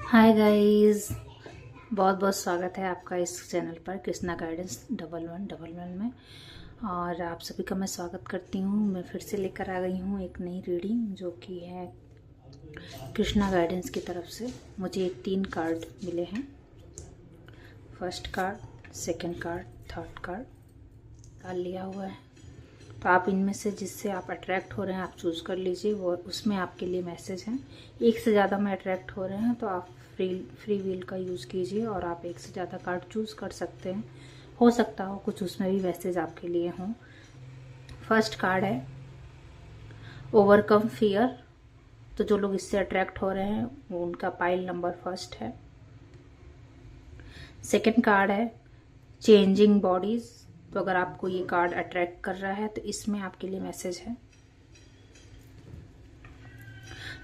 Hi guys, बहुत बहुत स्वागत है आपका इस चैनल पर कृष्णा गाइडेंस 1111 में। और आप सभी का मैं स्वागत करती हूँ। मैं फिर से लेकर आ गई हूँ एक नई रीडिंग जो कि है कृष्णा गाइडेंस की तरफ से। मुझे 3 कार्ड मिले हैं। First card, second card, third card डाल लिया हुआ है। तो आप इनमें से जिससे आप अट्रैक्ट हो रहे हैं आप चूज़ कर लीजिए, वो उसमें आपके लिए मैसेज हैं। एक से ज़्यादा में अट्रैक्ट हो रहे हैं तो आप फ्री व्हील का यूज़ कीजिए और आप एक से ज़्यादा कार्ड चूज़ कर सकते हैं। हो सकता हो कुछ उसमें भी मैसेज आपके लिए हों। फर्स्ट कार्ड है ओवरकम फियर। तो जो लोग इससे अट्रैक्ट हो रहे हैं वो उनका पाइल नंबर फर्स्ट है। सेकेंड कार्ड है चेंजिंग बॉडीज़। तो अगर आपको ये कार्ड अट्रैक्ट कर रहा है तो इसमें आपके लिए मैसेज है।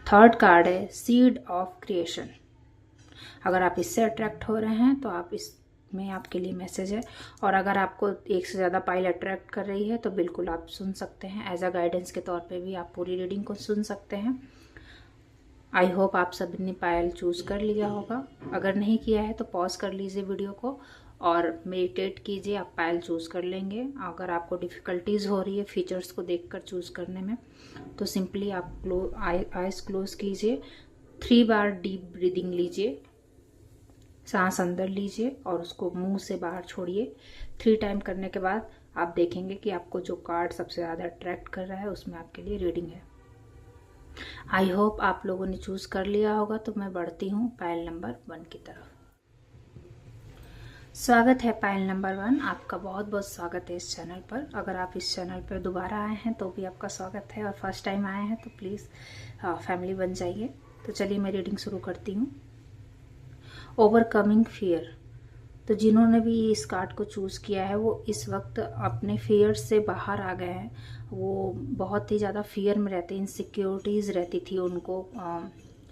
थर्ड कार्ड है सीड ऑफ क्रिएशन। अगर आप इससे अट्रैक्ट हो रहे हैं तो आप इसमें आपके लिए मैसेज है। और अगर आपको एक से ज़्यादा पाइल अट्रैक्ट कर रही है तो बिल्कुल आप सुन सकते हैं। एज अ गाइडेंस के तौर पे भी आप पूरी रीडिंग को सुन सकते हैं। आई होप आप सभी ने पायल चूज़ कर लिया होगा। अगर नहीं किया है तो पॉज कर लीजिए वीडियो को और मेडिटेट कीजिए, आप पायल चूज़ कर लेंगे। अगर आपको डिफ़िकल्टीज़ हो रही है फीचर्स को देखकर चूज़ करने में तो सिंपली आप आइज़ क्लोज कीजिए। 3 बार डीप ब्रीदिंग लीजिए, सांस अंदर लीजिए और उसको मुंह से बाहर छोड़िए। 3 टाइम करने के बाद आप देखेंगे कि आपको जो कार्ड सबसे ज़्यादा अट्रैक्ट कर रहा है उसमें आपके लिए रीडिंग है। आई होप आप लोगों ने चूज़ कर लिया होगा। तो मैं बढ़ती हूँ पायल नंबर 1 की तरफ। स्वागत है पायल नंबर 1, आपका बहुत बहुत स्वागत है इस चैनल पर। अगर आप इस चैनल पर दोबारा आए हैं तो भी आपका स्वागत है और फर्स्ट टाइम आए हैं तो प्लीज़ फैमिली बन जाइए। तो चलिए मैं रीडिंग शुरू करती हूँ। Overcoming fear. तो जिन्होंने भी इस कार्ड को चूज़ किया है वो इस वक्त अपने फियर से बाहर आ गए हैं। वो बहुत ही ज़्यादा फियर में रहते, इनसिक्योरिटीज़ रहती थी उनको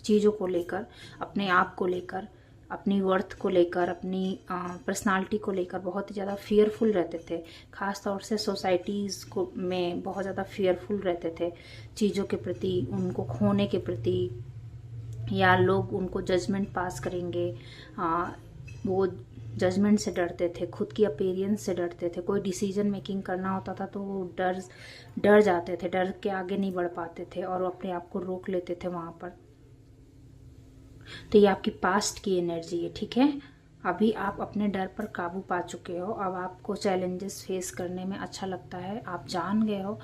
चीज़ों को लेकर, अपने आप को लेकर, अपनी वर्थ को लेकर, अपनी पर्सनालिटी को लेकर बहुत ही ज़्यादा फियरफुल रहते थे। ख़ास तौर से सोसाइटीज़ को में बहुत ज़्यादा फियरफुल रहते थे चीज़ों के प्रति, उनको खोने के प्रति, या लोग उनको जजमेंट पास करेंगे। वो जजमेंट से डरते थे, खुद की अपीयरेंस से डरते थे। कोई डिसीजन मेकिंग करना होता था तो वो डर जाते थे, डर के आगे नहीं बढ़ पाते थे और वो अपने आप को रोक लेते थे वहाँ पर। तो ये आपकी पास्ट की एनर्जी है, ठीक है। अभी आप अपने डर पर काबू पा चुके हो। अब आपको चैलेंजेस फेस करने में अच्छा लगता है। आप जान गए हो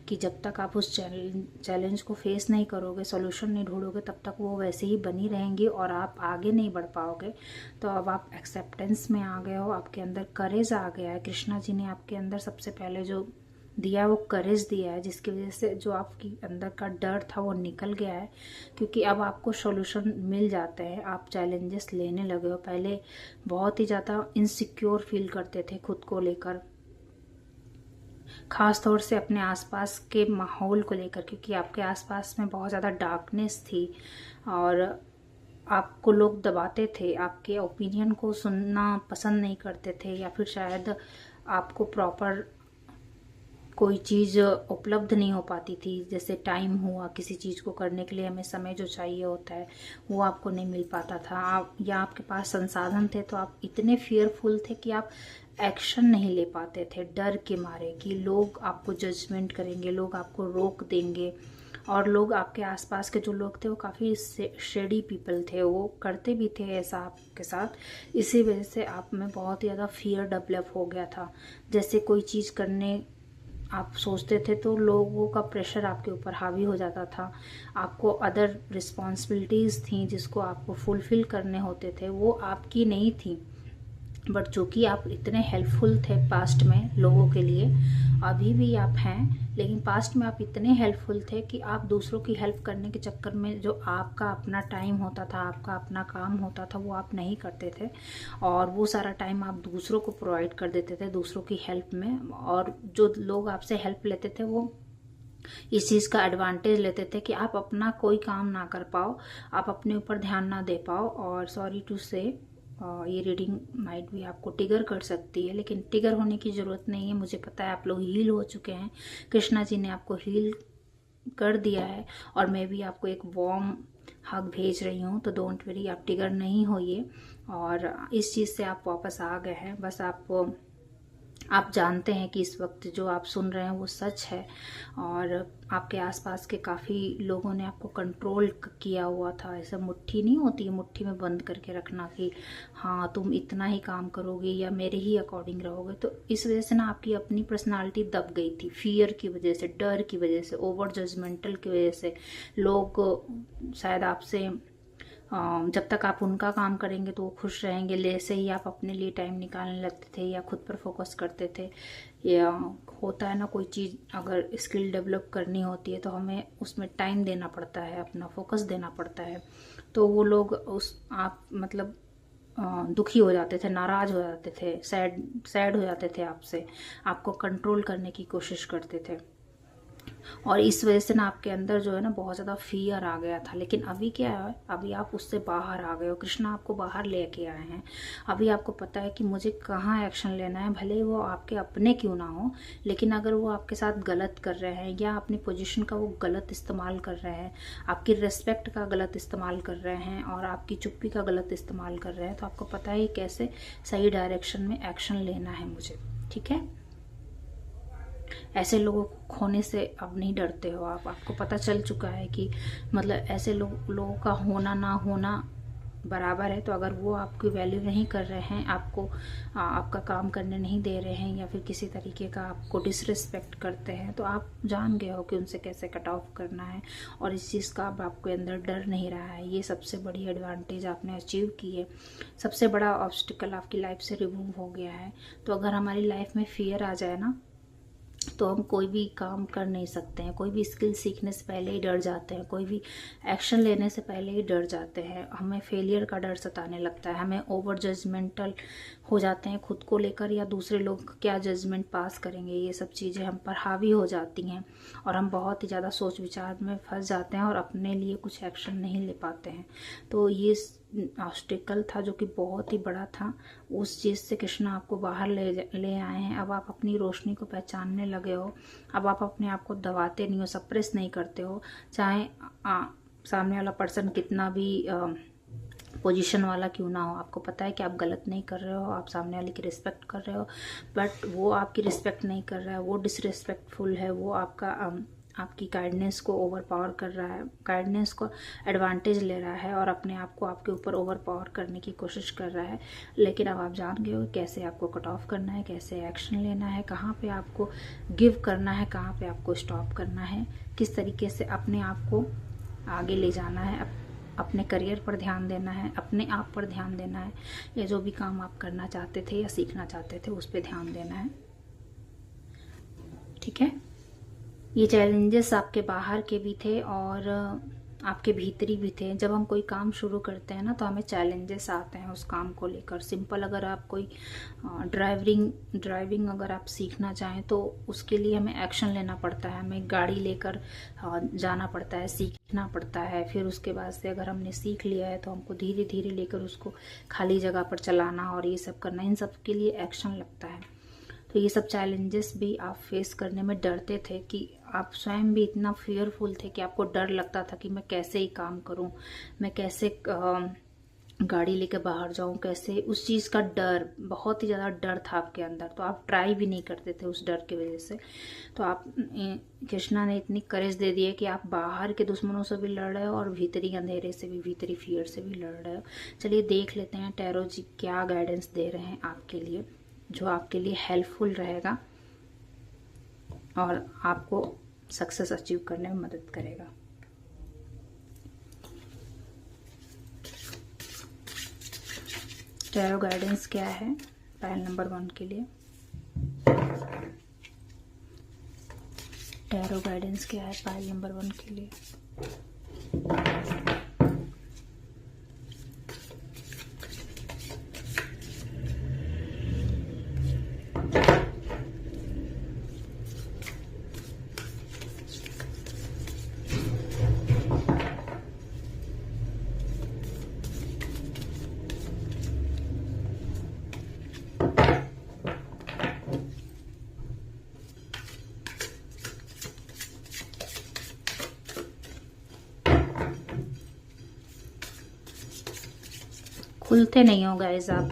कि जब तक आप उस चैलेंज को फेस नहीं करोगे, सॉल्यूशन नहीं ढूंढोगे, तब तक वो वैसे ही बनी रहेंगी और आप आगे नहीं बढ़ पाओगे। तो अब आप एक्सेप्टेंस में आ गए हो, आपके अंदर करेज आ गया है। कृष्णा जी ने आपके अंदर सबसे पहले जो दिया वो करेज दिया है, जिसकी वजह से जो आपकी अंदर का डर था वो निकल गया है। क्योंकि अब आपको सॉल्यूशन मिल जाते हैं, आप चैलेंजेस लेने लगे हो। पहले बहुत ही ज़्यादा इनसिक्योर फील करते थे खुद को लेकर, खास तौर से अपने आसपास के माहौल को लेकर, क्योंकि आपके आसपास में बहुत ज़्यादा डार्कनेस थी और आपको लोग दबाते थे, आपके ओपिनियन को सुनना पसंद नहीं करते थे, या फिर शायद आपको प्रॉपर कोई चीज़ उपलब्ध नहीं हो पाती थी। जैसे टाइम हुआ, किसी चीज़ को करने के लिए हमें समय जो चाहिए होता है वो आपको नहीं मिल पाता था। आप या आपके पास संसाधन थे तो आप इतने फियरफुल थे कि आप एक्शन नहीं ले पाते थे, डर के मारे कि लोग आपको जजमेंट करेंगे, लोग आपको रोक देंगे। और लोग आपके आसपास के जो लोग थे वो काफ़ी शेडी पीपल थे, वो करते भी थे ऐसा आपके साथ। इसी वजह से आप में बहुत ही ज़्यादा फियर डेवलप हो गया था। जैसे कोई चीज़ करने आप सोचते थे तो लोगों का प्रेशर आपके ऊपर हावी हो जाता था। आपको अदर रिस्पॉन्सिबिलिटीज़ थी जिसको आपको फुलफ़िल करने होते थे, वो आपकी नहीं थी। बट चूँकि आप इतने हेल्पफुल थे पास्ट में लोगों के लिए, अभी भी आप हैं, लेकिन पास्ट में आप इतने हेल्पफुल थे कि आप दूसरों की हेल्प करने के चक्कर में जो आपका अपना टाइम होता था, आपका अपना काम होता था, वो आप नहीं करते थे। और वो सारा टाइम आप दूसरों को प्रोवाइड कर देते थे दूसरों की हेल्प में। और जो लोग आपसे हेल्प लेते थे वो इस चीज़ का एडवांटेज लेते थे कि आप अपना कोई काम ना कर पाओ, आप अपने ऊपर ध्यान ना दे पाओ। और सॉरी टू से ये रीडिंग माइट भी आपको ट्रिगर कर सकती है, लेकिन ट्रिगर होने की ज़रूरत नहीं है। मुझे पता है आप लोग हील हो चुके हैं, कृष्णा जी ने आपको हील कर दिया है और मैं भी आपको एक वार्म हक भेज रही हूँ, तो डोंट वरी, आप ट्रिगर नहीं होइए। और इस चीज़ से आप वापस आ गए हैं, बस आप जानते हैं कि इस वक्त जो आप सुन रहे हैं वो सच है, और आपके आसपास के काफ़ी लोगों ने आपको कंट्रोल किया हुआ था। ऐसा मुट्ठी नहीं होती है, मुट्ठी में बंद करके रखना कि हाँ तुम इतना ही काम करोगे या मेरे ही अकॉर्डिंग रहोगे। तो इस वजह से ना आपकी अपनी पर्सनालिटी दब गई थी, फियर की वजह से, डर की वजह से, ओवर जजमेंटल की वजह से। लोग शायद आपसे जब तक आप उनका काम करेंगे तो वो खुश रहेंगे, जैसे ही आप अपने लिए टाइम निकालने लगते थे या खुद पर फोकस करते थे, या होता है ना कोई चीज़ अगर स्किल डेवलप करनी होती है तो हमें उसमें टाइम देना पड़ता है, अपना फोकस देना पड़ता है। तो वो लोग आप मतलब दुखी हो जाते थे, नाराज़ हो जाते थे, सैड हो जाते थे आपसे, आपको कंट्रोल करने की कोशिश करते थे। और इस वजह से ना आपके अंदर जो है ना बहुत ज़्यादा फियर आ गया था। लेकिन अभी क्या है, अभी आप उससे बाहर आ गए हो, कृष्णा आपको बाहर लेके आए हैं। अभी आपको पता है कि मुझे कहाँ एक्शन लेना है, भले वो आपके अपने क्यों ना हो, लेकिन अगर वो आपके साथ गलत कर रहे हैं या अपनी पोजीशन का वो गलत इस्तेमाल कर रहे हैं, आपकी रिस्पेक्ट का गलत इस्तेमाल कर रहे हैं और आपकी चुप्पी का गलत इस्तेमाल कर रहे हैं, तो आपको पता है कैसे सही डायरेक्शन में एक्शन लेना है मुझे, ठीक है। ऐसे लोगों को खोने से अब नहीं डरते हो आप, आपको पता चल चुका है कि मतलब ऐसे लोगों का होना ना होना बराबर है। तो अगर वो आपकी वैल्यू नहीं कर रहे हैं, आपको आपका काम करने नहीं दे रहे हैं या फिर किसी तरीके का आपको डिसरिस्पेक्ट करते हैं, तो आप जान गए हो कि उनसे कैसे कट ऑफ करना है। और इस चीज़ का अब आपके अंदर डर नहीं रहा है, ये सबसे बड़ी एडवांटेज आपने अचीव की है। सबसे बड़ा ऑब्स्टिकल आपकी लाइफ से रिमूव हो गया है। तो अगर हमारी लाइफ में फियर आ जाए ना, तो हम कोई भी काम कर नहीं सकते हैं, कोई भी स्किल सीखने से पहले ही डर जाते हैं, कोई भी एक्शन लेने से पहले ही डर जाते हैं, हमें फेलियर का डर सताने लगता है, हमें ओवर जजमेंटल हो जाते हैं खुद को लेकर, या दूसरे लोग क्या जजमेंट पास करेंगे, ये सब चीज़ें हम पर हावी हो जाती हैं और हम बहुत ही ज़्यादा सोच विचार में फंस जाते हैं और अपने लिए कुछ एक्शन नहीं ले पाते हैं। तो ये ऑब्स्टिकल था जो कि बहुत ही बड़ा था, उस चीज़ से कृष्णा आपको बाहर ले आए हैं। अब आप अपनी रोशनी को पहचानने लगे हो, अब आप अपने आप को दबाते नहीं हो, सप्रेस नहीं करते हो, चाहे सामने वाला पर्सन कितना भी पोजीशन वाला क्यों ना हो। आपको पता है कि आप गलत नहीं कर रहे हो, आप सामने वाले की रिस्पेक्ट कर रहे हो, बट वो आपकी रिस्पेक्ट नहीं कर रहा है, वो डिसरिस्पेक्टफुल है, वो आपकी काइंडनेस को ओवर पावर कर रहा है, काइंडनेस को एडवांटेज ले रहा है और अपने आप को आपके ऊपर ओवर पावर करने की कोशिश कर रहा है। लेकिन अब आप जान गए हो कैसे आपको कट ऑफ करना है, कैसे एक्शन लेना है, कहाँ पे आपको गिव करना है, कहाँ पे आपको स्टॉप करना है, किस तरीके से अपने आप को आगे ले जाना है, अपने करियर पर ध्यान देना है, अपने आप पर ध्यान देना है, या जो भी काम आप करना चाहते थे या सीखना चाहते थे उस पर ध्यान देना है, ठीक है। ये चैलेंजेस आपके बाहर के भी थे और आपके भीतरी भी थे। जब हम कोई काम शुरू करते हैं ना तो हमें चैलेंजेस आते हैं उस काम को लेकर। सिंपल अगर आप कोई ड्राइविंग अगर आप सीखना चाहें तो उसके लिए हमें एक्शन लेना पड़ता है, हमें गाड़ी लेकर जाना पड़ता है, सीखना पड़ता है। फिर उसके बाद से अगर हमने सीख लिया है तो हमको धीरे धीरे लेकर उसको खाली जगह पर चलाना और ये सब करना, इन सब के लिए एक्शन लगता है। तो ये सब चैलेंजेस भी आप फेस करने में डरते थे कि आप स्वयं भी इतना फियरफुल थे कि आपको डर लगता था कि मैं कैसे ही काम करूं, मैं कैसे गाड़ी लेके बाहर जाऊं, कैसे, उस चीज़ का डर, बहुत ही ज़्यादा डर था आपके अंदर। तो आप ट्राई भी नहीं करते थे उस डर की वजह से। तो आप कृष्णा ने इतनी करेज दे दी है कि आप बाहर के दुश्मनों से भी लड़ रहे हो और भीतरी अंधेरे से भी, भीतरी फियर से भी लड़ रहे हो। चलिए देख लेते हैं टैरो जी क्या गाइडेंस दे रहे हैं आपके लिए, जो आपके लिए हेल्पफुल रहेगा और आपको सक्सेस अचीव करने में मदद करेगा। टैरो गाइडेंस क्या है पायल नंबर 1 के लिए? टैरो गाइडेंस क्या है पायल नंबर 1 के लिए? खुलते नहीं हो गाइस आप,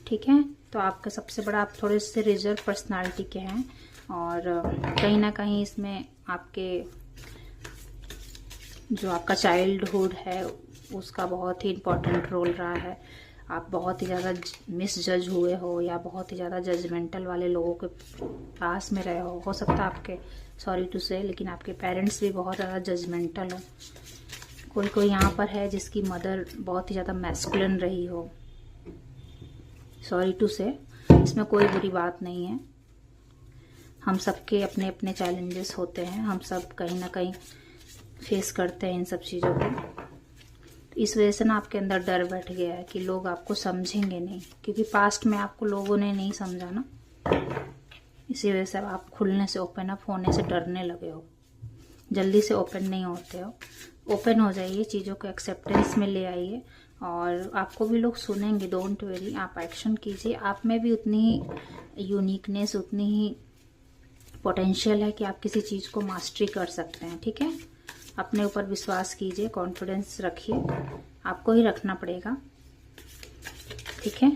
ठीक है। तो आपका सबसे बड़ा, आप थोड़े से रिजर्व पर्सनालिटी के हैं और कहीं ना कहीं इसमें आपके जो आपका चाइल्डहुड है उसका बहुत ही इम्पोर्टेंट रोल रहा है। आप बहुत ही ज़्यादा मिसजज हुए हो या बहुत ही ज़्यादा जजमेंटल वाले लोगों के पास में रहे हो सकता है आपके, सॉरी टू से, लेकिन आपके पेरेंट्स भी बहुत ज़्यादा जजमेंटल हो। कोई यहाँ पर है जिसकी मदर बहुत ही ज़्यादा मैस्कुलिन रही हो, सॉरी टू से, इसमें कोई बुरी बात नहीं है। हम सबके अपने अपने चैलेंजेस होते हैं, हम सब कहीं ना कहीं फेस करते हैं इन सब चीज़ों को। तो इस वजह से ना आपके अंदर डर बैठ गया है कि लोग आपको समझेंगे नहीं, क्योंकि पास्ट में आपको लोगों ने नहीं समझा ना, इसी वजह से आप खुलने से, ओपन अप होने से डरने लगे हो, जल्दी से ओपन नहीं होते हो। ओपन हो जाइए, चीज़ों को एक्सेप्टेंस में ले आइए और आपको भी लोग सुनेंगे, डोंट वरी। आप एक्शन कीजिए, आप में भी उतनी ही यूनिकनेस, उतनी ही पोटेंशियल है कि आप किसी चीज़ को मास्टरी कर सकते हैं, ठीक है। अपने ऊपर विश्वास कीजिए, कॉन्फिडेंस रखिए, आपको ही रखना पड़ेगा, ठीक है।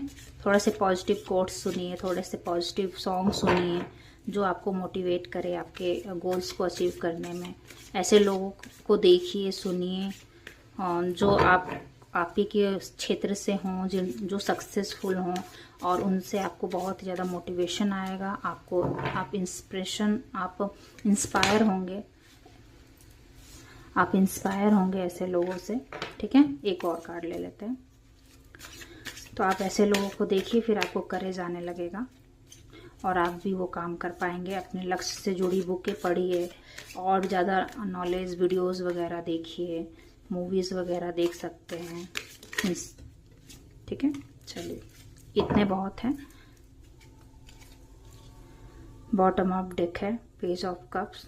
थोड़ा से पॉजिटिव कोट्स सुनिए, थोड़े से पॉजिटिव सॉन्ग सुनिए जो आपको मोटिवेट करे आपके गोल्स को अचीव करने में। ऐसे लोगों को देखिए, सुनिए जो आप ही के क्षेत्र से हों, जो सक्सेसफुल हों, और उनसे आपको बहुत ज़्यादा मोटिवेशन आएगा, आप इंस्पायर होंगे ऐसे लोगों से, ठीक है। एक और कार्ड ले लेते हैं। तो आप ऐसे लोगों को देखिए, फिर आपको करेज आने लगेगा और आप भी वो काम कर पाएंगे। अपने लक्ष्य से जुड़ी बुकें पढ़िए और ज़्यादा नॉलेज वीडियोस वगैरह देखिए, मूवीज़ वगैरह देख सकते हैं, ठीक है। चलिए, इतने बहुत हैं। बॉटम अप डेक है, पेज ऑफ कप्स।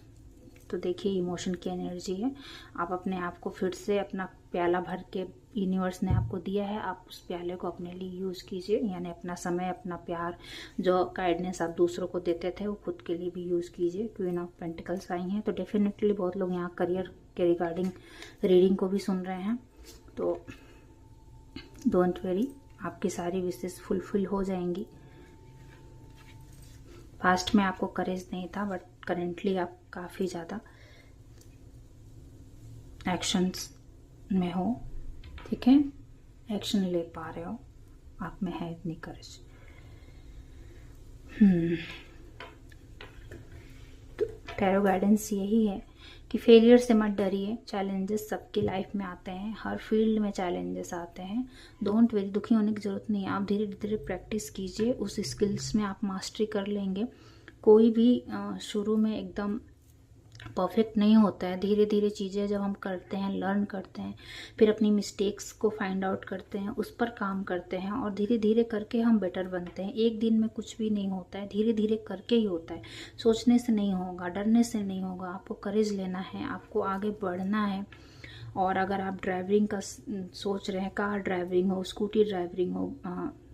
तो देखिए, इमोशन की एनर्जी है। आप अपने आप को फिर से, अपना प्याला भर के यूनिवर्स ने आपको दिया है, आप उस प्याले को अपने लिए यूज़ कीजिए, यानी अपना समय, अपना प्यार, जो काइंडनेस आप दूसरों को देते थे वो खुद के लिए भी यूज़ कीजिए। क्वीन ऑफ पेंटिकल्स आई हैं, तो डेफिनेटली बहुत लोग यहाँ करियर के रिगार्डिंग रीडिंग को भी सुन रहे हैं, तो डोंट वेरी, आपकी सारी विशेष फुलफिल हो जाएंगी। पास्ट में आपको करेज नहीं था, बट करेंटली आप काफ़ी ज़्यादा एक्शंस में हो, ठीक है। एक्शन ले पा रहे हो, आप में है इतनी करेज। तो टैरो गाइडेंस यही है कि फेलियर से मत डरिए। चैलेंजेस सबकी लाइफ में आते हैं, हर फील्ड में चैलेंजेस आते हैं। डोंट वेरी, दुखी होने की ज़रूरत नहीं है। आप धीरे धीरे प्रैक्टिस कीजिए, उस स्किल्स में आप मास्टरी कर लेंगे। कोई भी शुरू में एकदम परफेक्ट नहीं होता है। धीरे धीरे चीज़ें जब हम करते हैं, लर्न करते हैं, फिर अपनी मिस्टेक्स को फाइंड आउट करते हैं, उस पर काम करते हैं और धीरे धीरे करके हम बेटर बनते हैं। एक दिन में कुछ भी नहीं होता है, धीरे धीरे करके ही होता है। सोचने से नहीं होगा, डरने से नहीं होगा, आपको करेज लेना है, आपको आगे बढ़ना है। और अगर आप ड्राइविंग का सोच रहे हैं, कार ड्राइविंग हो, स्कूटी ड्राइविंग हो,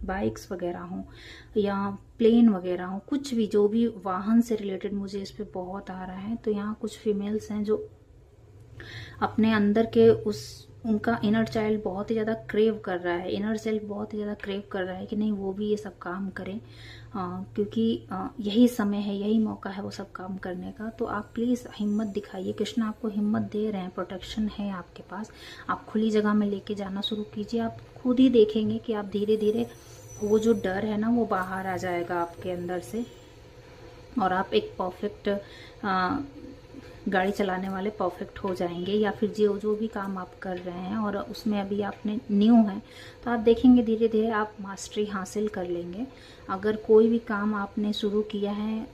बाइक्स वगैरह हो या प्लेन वगैरह हो, कुछ भी, जो भी वाहन से रिलेटेड, मुझे इस पे बहुत आ रहा है। तो यहाँ कुछ फीमेल्स हैं जो अपने अंदर के उनका इनर चाइल्ड बहुत ही ज़्यादा क्रेव कर रहा है, इनर सेल्फ बहुत ही ज़्यादा क्रेव कर रहा है कि नहीं, वो भी ये सब काम करें, क्योंकि यही समय है, यही मौका है वो सब काम करने का। तो आप प्लीज़ हिम्मत दिखाइए, कृष्णा आपको हिम्मत दे रहे हैं, प्रोटेक्शन है आपके पास। आप खुली जगह में लेके जाना शुरू कीजिए, आप खुद ही देखेंगे कि आप धीरे धीरे वो जो डर है ना, वो बाहर आ जाएगा आपके अंदर से, और आप एक परफेक्ट गाड़ी चलाने वाले परफेक्ट हो जाएंगे। या फिर जो भी काम आप कर रहे हैं और उसमें अभी आपने न्यू हैं, तो आप देखेंगे धीरे धीरे आप मास्टरी हासिल कर लेंगे। अगर कोई भी काम आपने शुरू किया है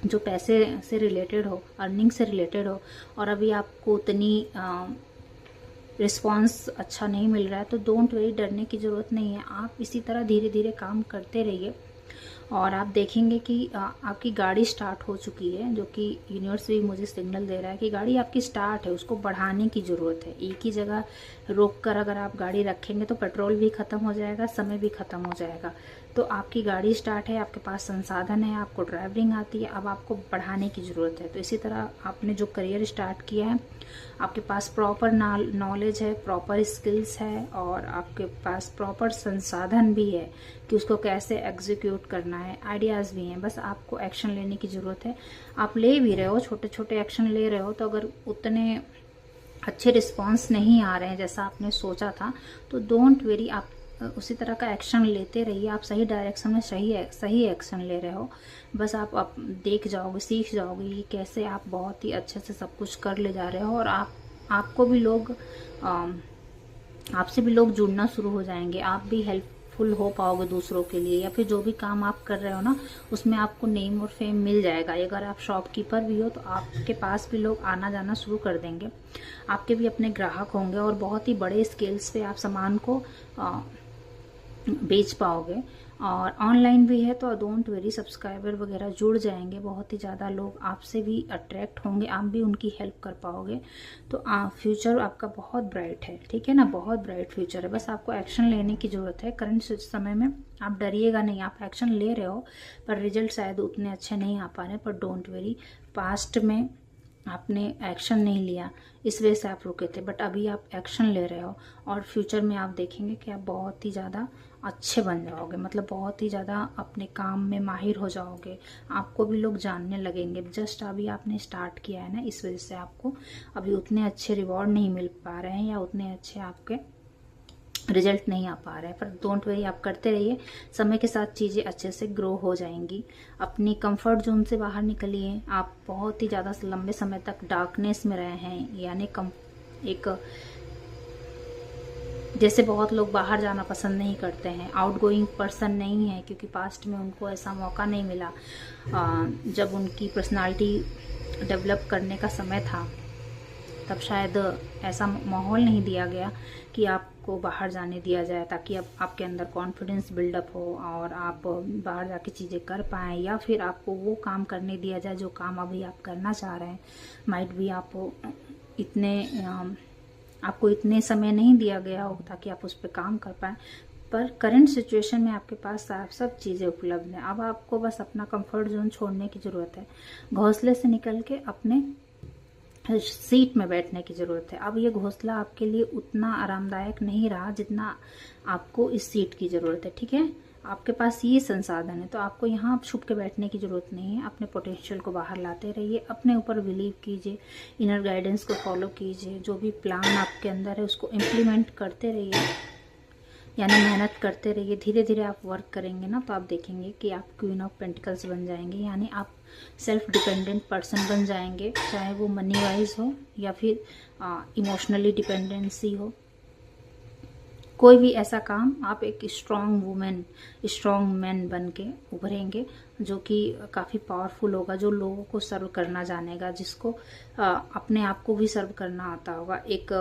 जो पैसे से रिलेटेड हो, अर्निंग से रिलेटेड हो, और अभी आपको उतनी रिस्पॉन्स अच्छा नहीं मिल रहा है, तो डोंट वरी, डरने की ज़रूरत नहीं है। आप इसी तरह धीरे धीरे काम करते रहिए और आप देखेंगे कि आपकी गाड़ी स्टार्ट हो चुकी है, जो कि यूनिवर्स भी मुझे सिग्नल दे रहा है कि गाड़ी आपकी स्टार्ट है, उसको बढ़ाने की ज़रूरत है। एक ही जगह रोक कर अगर आप गाड़ी रखेंगे तो पेट्रोल भी ख़त्म हो जाएगा, समय भी ख़त्म हो जाएगा। तो आपकी गाड़ी स्टार्ट है, आपके पास संसाधन है, आपको ड्राइविंग आती है, अब आपको बढ़ाने की ज़रूरत है। तो इसी तरह आपने जो करियर स्टार्ट किया है, आपके पास प्रॉपर नॉलेज है, प्रॉपर स्किल्स है, और आपके पास प्रॉपर संसाधन भी है कि उसको कैसे एग्जीक्यूट करना है, आइडियाज़ भी हैं, बस आपको एक्शन लेने की ज़रूरत है। आप ले भी रहे हो, छोटे छोटे एक्शन ले रहे हो, तो अगर उतने अच्छे रिस्पॉन्स नहीं आ रहे हैं जैसा आपने सोचा था, तो डोंट वेरी, आप उसी तरह का एक्शन लेते रहिए। आप सही डायरेक्शन में सही एक्शन ले रहे हो। बस आप देख जाओगे, सीख जाओगे कि कैसे आप बहुत ही अच्छे से सब कुछ कर ले जा रहे हो, और आपको भी लोग आपसे भी लोग जुड़ना शुरू हो जाएंगे। आप भी हेल्पफुल हो पाओगे दूसरों के लिए, या फिर जो भी काम आप कर रहे हो ना, उसमें आपको नेम और फेम मिल जाएगा। अगर आप शॉपकीपर भी हो तो आपके पास भी लोग आना जाना शुरू कर देंगे, आपके भी अपने ग्राहक होंगे, और बहुत ही बड़े स्केल्स पे आप सामान को बेच पाओगे। और ऑनलाइन भी है तो डोंट वेरी, सब्सक्राइबर वगैरह जुड़ जाएंगे, बहुत ही ज़्यादा लोग आपसे भी अट्रैक्ट होंगे, आप भी उनकी हेल्प कर पाओगे। तो फ्यूचर आपका बहुत ब्राइट है, ठीक है ना, बहुत ब्राइट फ्यूचर है। बस आपको एक्शन लेने की ज़रूरत है। करंट समय में आप डरिएगा नहीं, आप एक्शन ले रहे हो, पर रिजल्ट शायद उतने अच्छे नहीं आ पा रहे, पर डोंट वेरी, पास्ट में आपने एक्शन नहीं लिया, इस वजह से आप रुके थे, बट अभी आप एक्शन ले रहे हो, और फ्यूचर में आप देखेंगे कि आप बहुत ही ज़्यादा अच्छे बन जाओगे, मतलब बहुत ही ज़्यादा अपने काम में माहिर हो जाओगे, आपको भी लोग जानने लगेंगे। जस्ट अभी आपने स्टार्ट किया है ना, इस वजह से आपको अभी उतने अच्छे रिवॉर्ड नहीं मिल पा रहे हैं, या उतने अच्छे आपके रिजल्ट नहीं आ पा रहे हैं, पर डोंट वरी, आप करते रहिए। समय के साथ चीज़ें अच्छे से ग्रो हो जाएंगी। अपनी कंफर्ट जोन से बाहर निकलिए। आप बहुत ही ज़्यादा लंबे समय तक डार्कनेस में रहे हैं, यानी एक जैसे बहुत लोग बाहर जाना पसंद नहीं करते हैं, आउटगोइंग पर्सन नहीं है, क्योंकि पास्ट में उनको ऐसा मौका नहीं मिला। जब उनकी पर्सनालिटी डेवलप करने का समय था, तब शायद ऐसा माहौल नहीं दिया गया कि आपको बाहर जाने दिया जाए, ताकि अब आपके अंदर कॉन्फिडेंस बिल्डअप हो और आप बाहर जाके चीज़ें कर पाएँ, या फिर आपको वो काम करने दिया जाए जो काम अभी आप करना चाह रहे हैं। माइट भी आपको इतने समय नहीं दिया गया हो ताकि आप उस पर काम कर पाएँ, पर करंट सिचुएशन में आपके पास सब चीज़ें उपलब्ध हैं। अब आपको बस अपना कंफर्ट जोन छोड़ने की ज़रूरत है, घोंसले से निकल के अपने सीट में बैठने की ज़रूरत है। अब ये घोंसला आपके लिए उतना आरामदायक नहीं रहा जितना आपको इस सीट की ज़रूरत है, ठीक है। आपके पास ये संसाधन है, तो आपको यहाँ छुप के बैठने की ज़रूरत नहीं है। अपने पोटेंशियल को बाहर लाते रहिए, अपने ऊपर बिलीव कीजिए, इनर गाइडेंस को फॉलो कीजिए, जो भी प्लान आपके अंदर है उसको इम्प्लीमेंट करते रहिए, यानी मेहनत करते रहिए। धीरे धीरे आप वर्क करेंगे ना, तो आप देखेंगे कि आप क्वीन ऑफ पेंटिकल्स बन जाएंगे, यानी आप सेल्फ डिपेंडेंट पर्सन बन जाएंगे, चाहे वो मनी वाइज हो या फिर इमोशनली डिपेंडेंसी हो। कोई भी ऐसा काम आप एक स्ट्रॉन्ग मैन बन के उभरेंगे, जो कि काफ़ी पावरफुल होगा, जो लोगों को सर्व करना जानेगा, जिसको अपने आप को भी सर्व करना आता होगा। एक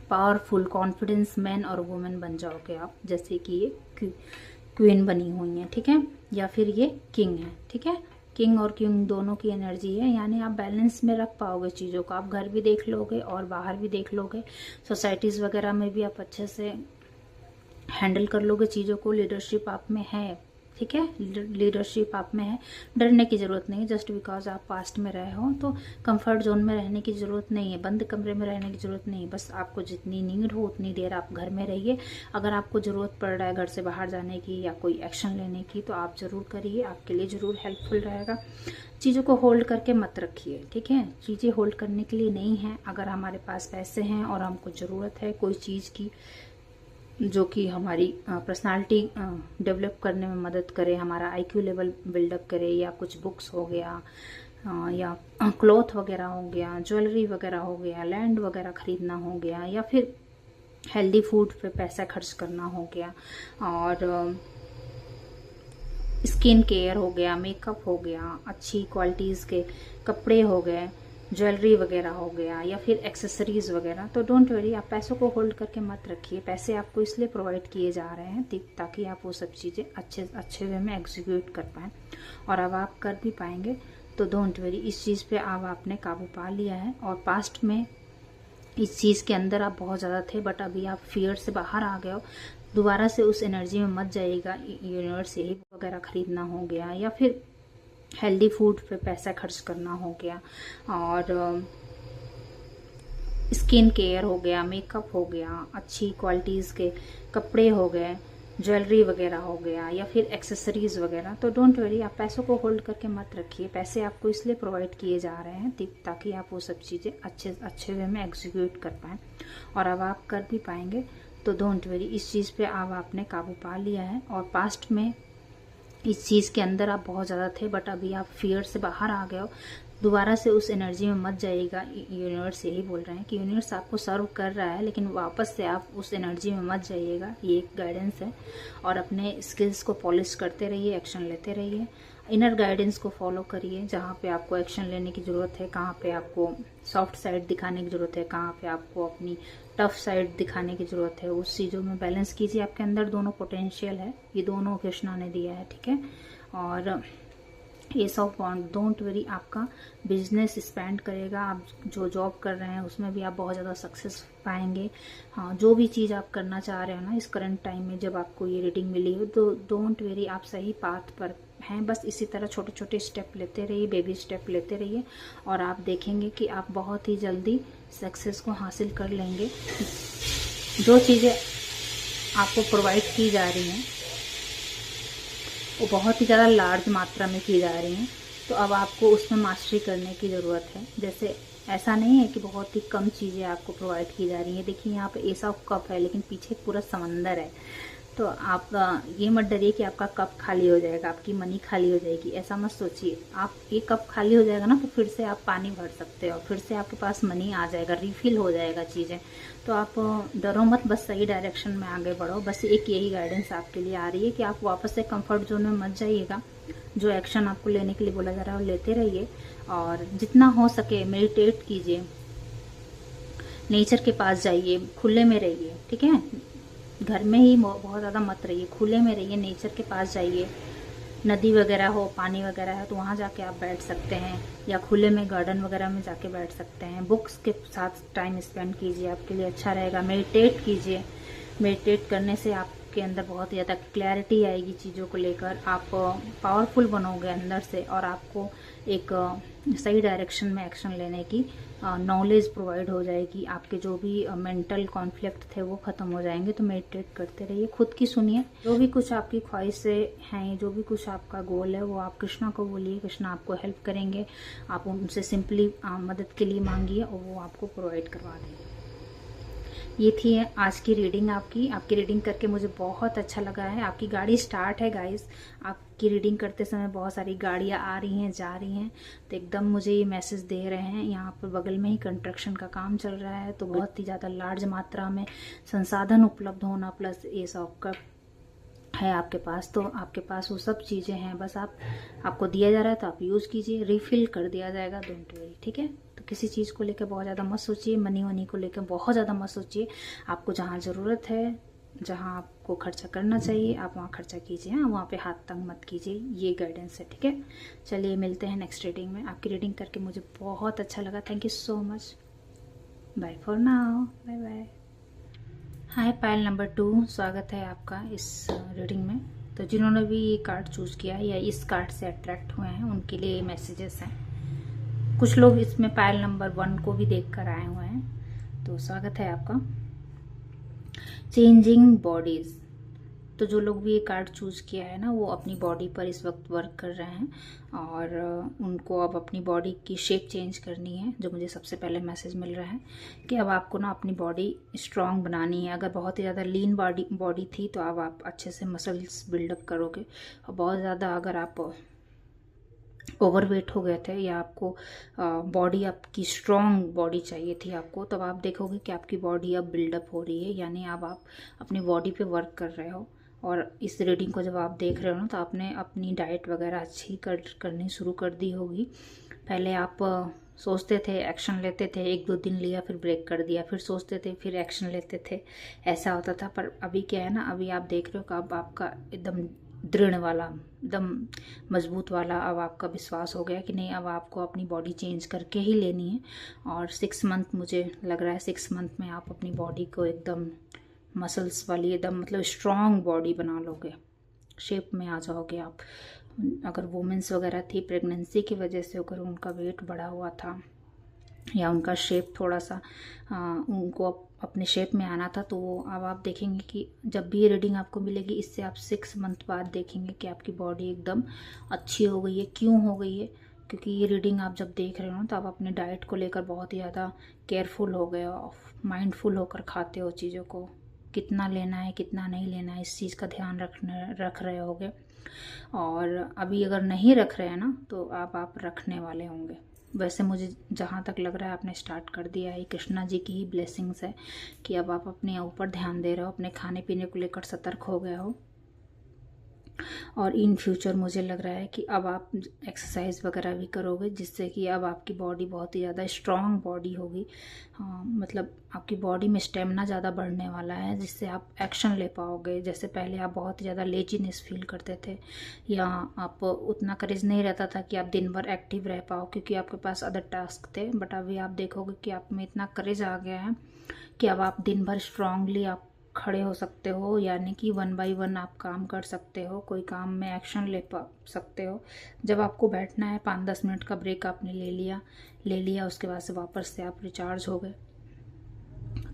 पावरफुल कॉन्फिडेंस मैन और वुमेन बन जाओगे आप, जैसे कि ये क्वीन बनी हुई है, ठीक है, या फिर ये किंग है, ठीक है। किंग और क्वीन दोनों की एनर्जी है, यानी आप बैलेंस में रख पाओगे चीज़ों को। आप घर भी देख लोगे और बाहर भी देख लोगे, सोसाइटीज़ वगैरह में भी आप अच्छे से हैंडल कर लोगे चीज़ों को। लीडरशिप आप में है, ठीक है, लीडरशिप आप में है, डरने की ज़रूरत नहीं। जस्ट बिकॉज आप पास्ट में रहे हो तो कंफर्ट जोन में रहने की ज़रूरत नहीं है, बंद कमरे में रहने की ज़रूरत नहीं है। बस आपको जितनी नीड हो उतनी देर आप घर में रहिए। अगर आपको ज़रूरत पड़ रहा है घर से बाहर जाने की या कोई एक्शन लेने की, तो आप ज़रूर करिए, आपके लिए ज़रूर हेल्पफुल रहेगा। चीज़ों को होल्ड करके मत रखिए, ठीक है, चीज़ें होल्ड करने के लिए नहीं है। अगर हमारे पास पैसे हैं और हमको ज़रूरत है कोई चीज़ की जो कि हमारी पर्सनालिटी डेवलप करने में मदद करे, हमारा आईक्यू लेवल बिल्डअप करे, या कुछ बुक्स हो गया, या क्लॉथ वगैरह हो गया, ज्वेलरी वगैरह हो गया, लैंड वगैरह खरीदना हो गया, या फिर हेल्दी फूड पे पैसा खर्च करना हो गया, और स्किन केयर हो गया, मेकअप हो गया, अच्छी क्वालिटीज़ के कपड़े हो गए, ज्वेलरी वगैरह हो गया या फिर एक्सेसरीज वगैरह, तो डोंट वरी, आप पैसों को होल्ड करके मत रखिए। पैसे आपको इसलिए प्रोवाइड किए जा रहे हैं ताकि आप वो सब चीज़ें अच्छे वे में एग्जीक्यूट कर पाएँ, और अब आप कर भी पाएंगे। तो डोंट वरी, इस चीज़ पे अब आपने काबू पा लिया है। और पास्ट में इस चीज़ के अंदर आप बहुत ज़्यादा थे, बट अभी आप फियर से बाहर आ गए हो। दोबारा से उस एनर्जी में मत जाइएगा। यूनिवर्स यही वगैरह खरीदना हो गया, या फिर हेल्दी फूड पे पैसा खर्च करना हो गया, और स्किन केयर हो गया, मेकअप हो गया, अच्छी क्वालिटीज़ के कपड़े हो गए, ज्वेलरी वगैरह हो गया, या फिर एक्सेसरीज वगैरह, तो डोंट वरी, आप पैसों को होल्ड करके मत रखिए। पैसे आपको इसलिए प्रोवाइड किए जा रहे हैं ताकि आप वो सब चीज़ें अच्छे वे में एग्जीक्यूट कर पाएँ, और अब आप कर भी पाएंगे। तो डोंट वरी, इस चीज़ पे अब आपने काबू पा लिया है। और पास्ट में इस चीज़ के अंदर आप बहुत ज़्यादा थे, बट अभी आप फियर से बाहर आ गए हो। दोबारा से उस एनर्जी में मत जाइएगा। यूनिवर्स यही बोल रहे हैं कि यूनिवर्स आपको सर्व कर रहा है, लेकिन वापस से आप उस एनर्जी में मत जाइएगा। ये एक गाइडेंस है। और अपने स्किल्स को पॉलिश करते रहिए, एक्शन लेते रहिए, इनर गाइडेंस को फॉलो करिए। जहाँ पे आपको एक्शन लेने की ज़रूरत है, कहाँ पे आपको सॉफ्ट साइड दिखाने की ज़रूरत है, कहाँ पे आपको अपनी टफ साइड दिखाने की ज़रूरत है, उस चीज़ों में बैलेंस कीजिए। आपके अंदर दोनों पोटेंशियल है, ये दोनों कृष्णा ने दिया है, ठीक है। और ace of wand, don't worry, आपका बिजनेस एक्सपैंड करेगा। आप जो जॉब कर रहे हैं उसमें भी आप बहुत ज़्यादा सक्सेस पाएंगे। हाँ, जो भी चीज़ आप करना चाह रहे हो ना इस करंट टाइम में, जब आपको ये रीडिंग मिली हो, तो डोंट वरी, आप सही पाथ पर हैं। बस इसी तरह छोटे छोटे स्टेप लेते रहिए, बेबी स्टेप लेते रहिए, और आप देखेंगे कि आप बहुत ही जल्दी सक्सेस को हासिल कर लेंगे। जो चीज़ें आपको प्रोवाइड की जा रही हैं वो बहुत ही ज़्यादा लार्ज मात्रा में की जा रही हैं, तो अब आपको उसमें मास्टरी करने की ज़रूरत है। जैसे ऐसा नहीं है कि बहुत ही कम चीज़ें आपको प्रोवाइड की जा रही हैं। देखिए यहाँ पे एस ऑफ कप है, लेकिन पीछे पूरा समंदर है। तो आप ये मत डरिए कि आपका कप खाली हो जाएगा, आपकी मनी खाली हो जाएगी, ऐसा मत सोचिए। आप ये कप खाली हो जाएगा ना, तो फिर से आप पानी भर सकते हो, फिर से आपके पास मनी आ जाएगा, रिफिल हो जाएगा चीज़ें। तो आप डरो मत, बस सही डायरेक्शन में आगे बढ़ो। बस एक यही गाइडेंस आपके लिए आ रही है कि आप वापस से कंफर्ट जोन में मत जाइएगा। जो एक्शन आपको लेने के लिए बोला जा रहा है वो लेते रहिए, और जितना हो सके मेडिटेट कीजिए, नेचर के पास जाइए, खुले में रहिए, ठीक है। घर में ही बहुत ज़्यादा मत रहिए, खुले में रहिए, नेचर के पास जाइए। नदी वगैरह हो, पानी वगैरह है तो वहाँ जाके आप बैठ सकते हैं, या खुले में गार्डन वगैरह में जाके बैठ सकते हैं। बुक्स के साथ टाइम स्पेंड कीजिए, आपके लिए अच्छा रहेगा। मेडिटेट कीजिए, मेडिटेट करने से आपके अंदर बहुत ही ज़्यादा क्लैरिटी आएगी चीज़ों को लेकर। आप पावरफुल बनोगे अंदर से, और आपको एक सही डायरेक्शन में एक्शन लेने की नॉलेज प्रोवाइड हो जाएगी। आपके जो भी मेंटल कॉन्फ्लिक्ट थे वो ख़त्म हो जाएंगे। तो मेडिटेट करते रहिए, खुद की सुनिए। जो भी कुछ आपकी ख्वाहिशें हैं, जो भी कुछ आपका गोल है, वो आप कृष्णा को बोलिए, कृष्णा आपको हेल्प करेंगे। आप उनसे सिंपली मदद के लिए मांगिए और वो आपको प्रोवाइड करवा देंगे। ये थी आज की रीडिंग आपकी रीडिंग करके मुझे बहुत अच्छा लगा है। आपकी गाड़ी स्टार्ट है गाइस, आपकी रीडिंग करते समय बहुत सारी गाड़ियाँ आ रही हैं, जा रही हैं, तो एकदम मुझे ये मैसेज दे रहे हैं। यहाँ पर बगल में ही कंस्ट्रक्शन का काम चल रहा है, तो बहुत ही ज़्यादा लार्ज मात्रा में संसाधन उपलब्ध होना प्लस एस ऑफ कप है आपके पास, तो आपके पास वो सब चीज़ें हैं। बस आपको दिया जा रहा है तो आप यूज़ कीजिए, रिफिल कर दिया जाएगा, डोंट वरी, ठीक है। तो किसी चीज़ को लेकर बहुत ज़्यादा मत सोचिए, मनी वनी को लेकर बहुत ज़्यादा मत सोचिए। आपको जहाँ ज़रूरत है, जहाँ आपको खर्चा करना चाहिए, आप वहाँ खर्चा कीजिए। हाँ, वहाँ पे हाथ तंग मत कीजिए, ये गाइडेंस है, ठीक है। चलिए मिलते हैं नेक्स्ट रीडिंग में। आपकी रीडिंग करके मुझे बहुत अच्छा लगा। Thank you so much. Bye for now, bye bye. Hi Payal number 2, स्वागत है आपका इस रीडिंग में। तो जिन्होंने भी ये कार्ड चूज़ किया है या इस कार्ड से अट्रैक्ट हुए हैं, उनके लिए मैसेजेस हैं। कुछ लोग इसमें पायल नंबर 1 को भी देख कर आए हुए हैं, तो स्वागत है आपका। चेंजिंग बॉडीज, तो जो लोग भी ये कार्ड चूज़ किया है ना, वो अपनी बॉडी पर इस वक्त वर्क कर रहे हैं, और उनको अब अपनी बॉडी की शेप चेंज करनी है। जो मुझे सबसे पहले मैसेज मिल रहा है कि अब आपको ना अपनी बॉडी स्ट्रांग बनानी है। अगर बहुत ही ज़्यादा लीन बॉडी थी तो अब आप अच्छे से मसल्स बिल्डअप करोगे, और बहुत ज़्यादा अगर आप ओवरवेट हो गए थे या आपको बॉडी आपकी स्ट्रॉन्ग बॉडी चाहिए थी आपको, तब आप देखोगे कि आपकी बॉडी अब बिल्डअप हो रही है, यानी अब आप अपनी बॉडी पे वर्क कर रहे हो। और इस रीडिंग को जब आप देख रहे हो ना, तो आपने अपनी डाइट वगैरह अच्छी करनी शुरू कर दी होगी, पहले आप सोचते थे, एक्शन लेते थे, 1-2 दिन लिया, फिर ब्रेक कर दिया, फिर सोचते थे, फिर एक्शन लेते थे, ऐसा होता था। पर अभी क्या है ना, अभी आप देख रहे हो कि अब आपका एकदम दृढ़ वाला, एकदम मजबूत वाला अब आपका विश्वास हो गया कि नहीं, अब आपको अपनी बॉडी चेंज करके ही लेनी है। और 6 मंथ, मुझे लग रहा है 6 मंथ में आप अपनी बॉडी को एकदम मसल्स वाली, एकदम मतलब स्ट्रॉन्ग बॉडी बना लोगे, शेप में आ जाओगे आप। अगर वुमेंस वगैरह थी, प्रेगनेंसी की वजह से अगर उनका वेट बढ़ा हुआ था या उनका शेप थोड़ा सा उनको अपने शेप में आना था, तो अब आप देखेंगे कि जब भी ये रीडिंग आपको मिलेगी, इससे आप 6 मंथ बाद देखेंगे कि आपकी बॉडी एकदम अच्छी हो गई है। क्यों हो गई है? क्योंकि ये रीडिंग आप जब देख रहे हो ना, तो आप अपने डाइट को लेकर बहुत ही ज़्यादा केयरफुल हो गए हो, माइंडफुल होकर खाते हो चीज़ों को, कितना लेना है कितना नहीं लेना है, इस चीज़ का ध्यान रख रहे होगे। और अभी अगर नहीं रख रहे हैं ना, तो आप रखने वाले होंगे। वैसे मुझे जहाँ तक लग रहा है आपने स्टार्ट कर दिया है, कृष्णा जी की ही ब्लेसिंग्स है कि अब आप अपने ऊपर ध्यान दे रहे हो, अपने खाने पीने को लेकर सतर्क हो गए हो। और इन फ्यूचर मुझे लग रहा है कि अब आप एक्सरसाइज वगैरह भी करोगे, जिससे कि अब आपकी बॉडी बहुत ही ज़्यादा स्ट्रॉन्ग बॉडी होगी। हाँ, मतलब आपकी बॉडी में स्टेमिना ज़्यादा बढ़ने वाला है, जिससे आप एक्शन ले पाओगे। जैसे पहले आप बहुत ही ज़्यादा लेजीनेस फील करते थे, या आप उतना करेज नहीं रहता था कि आप दिन भर एक्टिव रह पाओ, क्योंकि आपके पास अदर टास्क थे। बट अभी आप देखोगे कि आप में इतना करेज आ गया है कि अब आप दिन भर स्ट्रांगली आप खड़े हो सकते हो, यानी कि 1 बाय 1 आप काम कर सकते हो, कोई काम में एक्शन ले पा सकते हो। जब आपको बैठना है, 5-10 मिनट का ब्रेक आपने ले लिया, उसके बाद से वापस से आप रिचार्ज हो गए।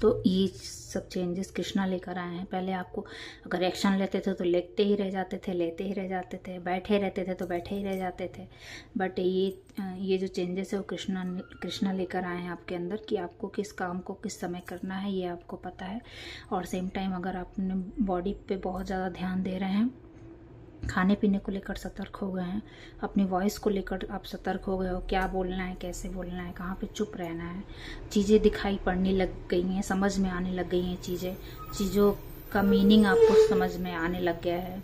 तो ये सब चेंजेस कृष्णा लेकर आए हैं। पहले आपको अगर एक्शन लेते थे तो लेते ही रह जाते थे, बैठे रहते थे तो बैठे ही रह जाते थे। बट ये जो चेंजेस है वो कृष्णा लेकर आए हैं आपके अंदर, कि आपको किस काम को किस समय करना है, ये आपको पता है। और सेम टाइम अगर आप अपने बॉडी पे बहुत ज़्यादा ध्यान दे रहे हैं, खाने पीने को लेकर सतर्क हो गए हैं, अपनी वॉइस को लेकर आप सतर्क हो गए हो, क्या बोलना है, कैसे बोलना है, कहाँ पे चुप रहना है। चीज़ें दिखाई पड़ने लग गई हैं, समझ में आने लग गई हैं चीज़ों का मीनिंग आपको समझ में आने लग गया है।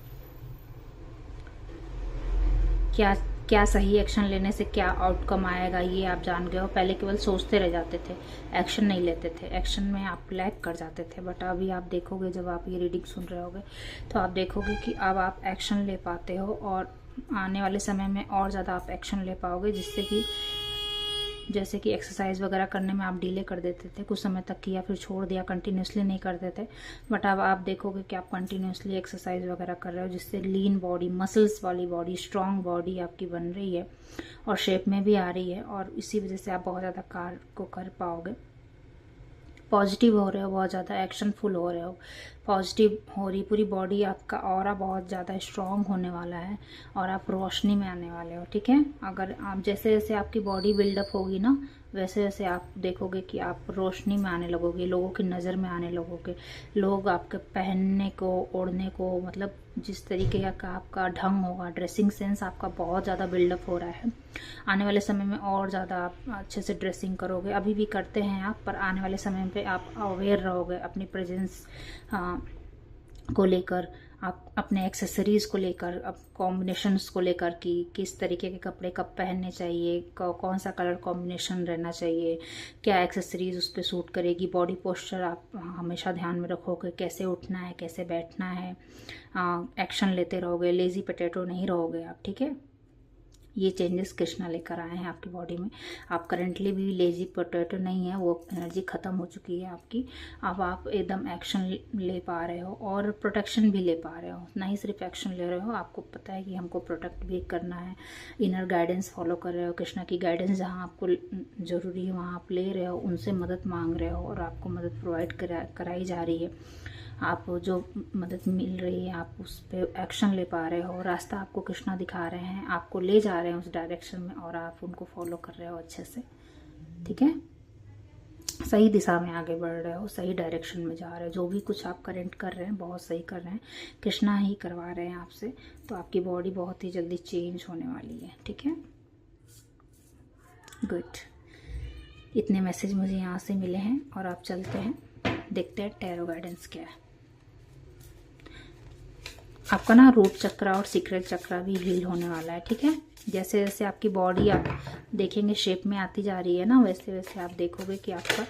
क्या सही एक्शन लेने से क्या आउटकम आएगा, ये आप जान गए हो। पहले केवल सोचते रह जाते थे, एक्शन नहीं लेते थे, एक्शन में आप लैग कर जाते थे। बट अभी आप देखोगे, जब आप ये रीडिंग सुन रहे होगे, तो आप देखोगे कि अब आप एक्शन ले पाते हो, और आने वाले समय में और ज़्यादा आप एक्शन ले पाओगे, जिससे कि जैसे कि एक्सरसाइज वगैरह करने में आप डिले कर देते थे कुछ समय तक, या फिर छोड़ दिया, कंटिन्यूसली नहीं करते थे। बट अब आप देखोगे कि आप कंटिन्यूसली एक्सरसाइज वगैरह कर रहे हो, जिससे लीन बॉडी, मसल्स वाली बॉडी, स्ट्रॉन्ग बॉडी आपकी बन रही है, और शेप में भी आ रही है। और इसी वजह से आप बहुत ज़्यादा कार्य को कर पाओगे। पॉजिटिव हो रहे हो, बहुत ज़्यादा एक्शनफुल हो रहे हो, पॉजिटिव हो रही पूरी बॉडी, आपका ऑरा बहुत ज़्यादा स्ट्रॉन्ग होने वाला है, और आप रोशनी में आने वाले हो। ठीक है, अगर आप जैसे जैसे आपकी बॉडी बिल्डअप होगी ना, वैसे वैसे आप देखोगे कि आप रोशनी में आने लगोगे, लोगों की नज़र में आने लगोगे। लोग आपके पहनने को, ओढ़ने को, मतलब जिस तरीके का आपका ढंग होगा, ड्रेसिंग सेंस आपका बहुत ज़्यादा बिल्डअप हो रहा है। आने वाले समय में और ज़्यादा आप अच्छे से ड्रेसिंग करोगे। अभी भी करते हैं आप, पर आने वाले समय पे आप अवेयर रहोगे अपनी प्रेजेंस को लेकर, आप अपने एक्सेसरीज़ को लेकर, अब कॉम्बिनेशंस को लेकर, कि किस तरीके के कपड़े कब पहनने चाहिए, कौन सा कलर कॉम्बिनेशन रहना चाहिए, क्या एक्सेसरीज़ उस पर सूट करेगी। बॉडी पोस्चर आप हमेशा ध्यान में रखोगे, कैसे उठना है, कैसे बैठना है, एक्शन लेते रहोगे, लेज़ी पोटैटो नहीं रहोगे आप। ठीक है, ये चेंजेस कृष्णा लेकर आए हैं आपकी बॉडी में। आप करेंटली भी लेजी पोटैटो नहीं है, वो एनर्जी ख़त्म हो चुकी है आपकी। अब आप एकदम एक्शन ले पा रहे हो, और प्रोटेक्शन भी ले पा रहे हो। ना ही सिर्फ एक्शन ले रहे हो, आपको पता है कि हमको प्रोटेक्ट भी करना है। इनर गाइडेंस फॉलो कर रहे हो, कृष्णा की गाइडेंस जहाँ आपको ज़रूरी है वहाँ आप ले रहे हो, उनसे मदद मांग रहे हो, और आपको मदद प्रोवाइड कराई जा रही है। आप जो मदद मिल रही है, आप उस पर एक्शन ले पा रहे हो। रास्ता आपको कृष्णा दिखा रहे हैं, आपको ले जा रहे हैं उस डायरेक्शन में, और आप उनको फॉलो कर रहे हो अच्छे से। ठीक है, सही दिशा में आगे बढ़ रहे हो, सही डायरेक्शन में जा रहे हो। जो भी कुछ आप करेंट कर रहे हैं, बहुत सही कर रहे हैं, कृष्णा ही करवा रहे हैं आपसे। तो आपकी बॉडी बहुत ही जल्दी चेंज होने वाली है। ठीक है, गुड। इतने मैसेज मुझे यहाँ से मिले हैं, और आप चलते हैं, देखते हैं टैरो गाइडेंस क्या है। आपका ना रूट चक्रा और सीक्रेट चक्रा भी हील होने वाला है, ठीक है। जैसे जैसे आपकी बॉडी आप देखेंगे शेप में आती जा रही है ना, वैसे वैसे आप देखोगे कि आपका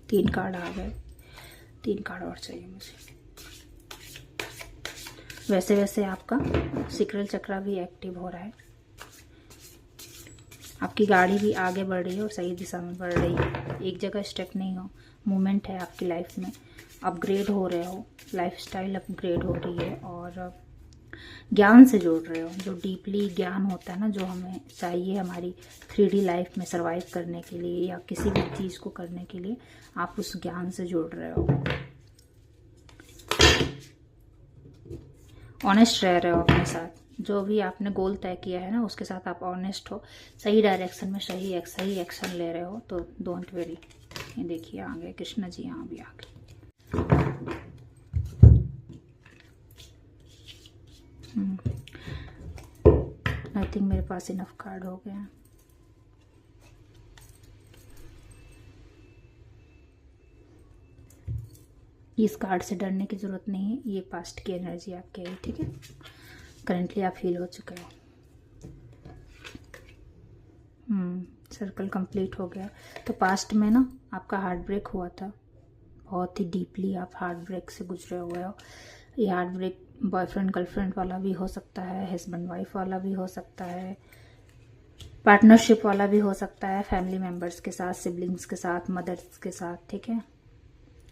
3 कार्ड आ गए, 3 कार्ड और चाहिए मुझे। वैसे वैसे आपका सीक्रेट चक्रा भी एक्टिव हो रहा है, आपकी गाड़ी भी आगे बढ़ रही है और सही दिशा में बढ़ रही है, एक जगह स्टक नहीं हो, मूवमेंट है आपकी लाइफ में, अपग्रेड हो रहे हो, लाइफस्टाइल अपग्रेड हो रही है और ज्ञान से जुड़ रहे हो। जो डीपली ज्ञान होता है ना, जो हमें चाहिए हमारी 3D लाइफ में सरवाइव करने के लिए या किसी भी चीज़ को करने के लिए, आप उस ज्ञान से जुड़ रहे हो। ऑनेस्ट रह रहे हो अपने साथ, जो भी आपने गोल तय किया है ना उसके साथ आप ऑनेस्ट हो, सही डायरेक्शन में सही एक्शन ले रहे हो, तो डोंट वरी। ये देखिए आ गए कृष्णा जी, यहाँ भी आ गए। आई थिंक मेरे पास इनफ कार्ड हो गया। इस कार्ड से डरने की जरूरत नहीं है, ये पास्ट की एनर्जी आपकी है, ठीक है। करंटली आप हील हो चुके हो। सर्कल कंप्लीट हो गया। तो पास्ट में ना आपका हार्ट ब्रेक हुआ था, बहुत ही डीपली आप हार्ट ब्रेक से गुजरे हुए हो। ये हार्ट ब्रेक बॉयफ्रेंड गर्लफ्रेंड वाला भी हो सकता है, हस्बैंड वाइफ वाला भी हो सकता है, पार्टनरशिप वाला भी हो सकता है, फैमिली मेम्बर्स के साथ, सिबलिंग्स के साथ, मदर्स के साथ, ठीक है।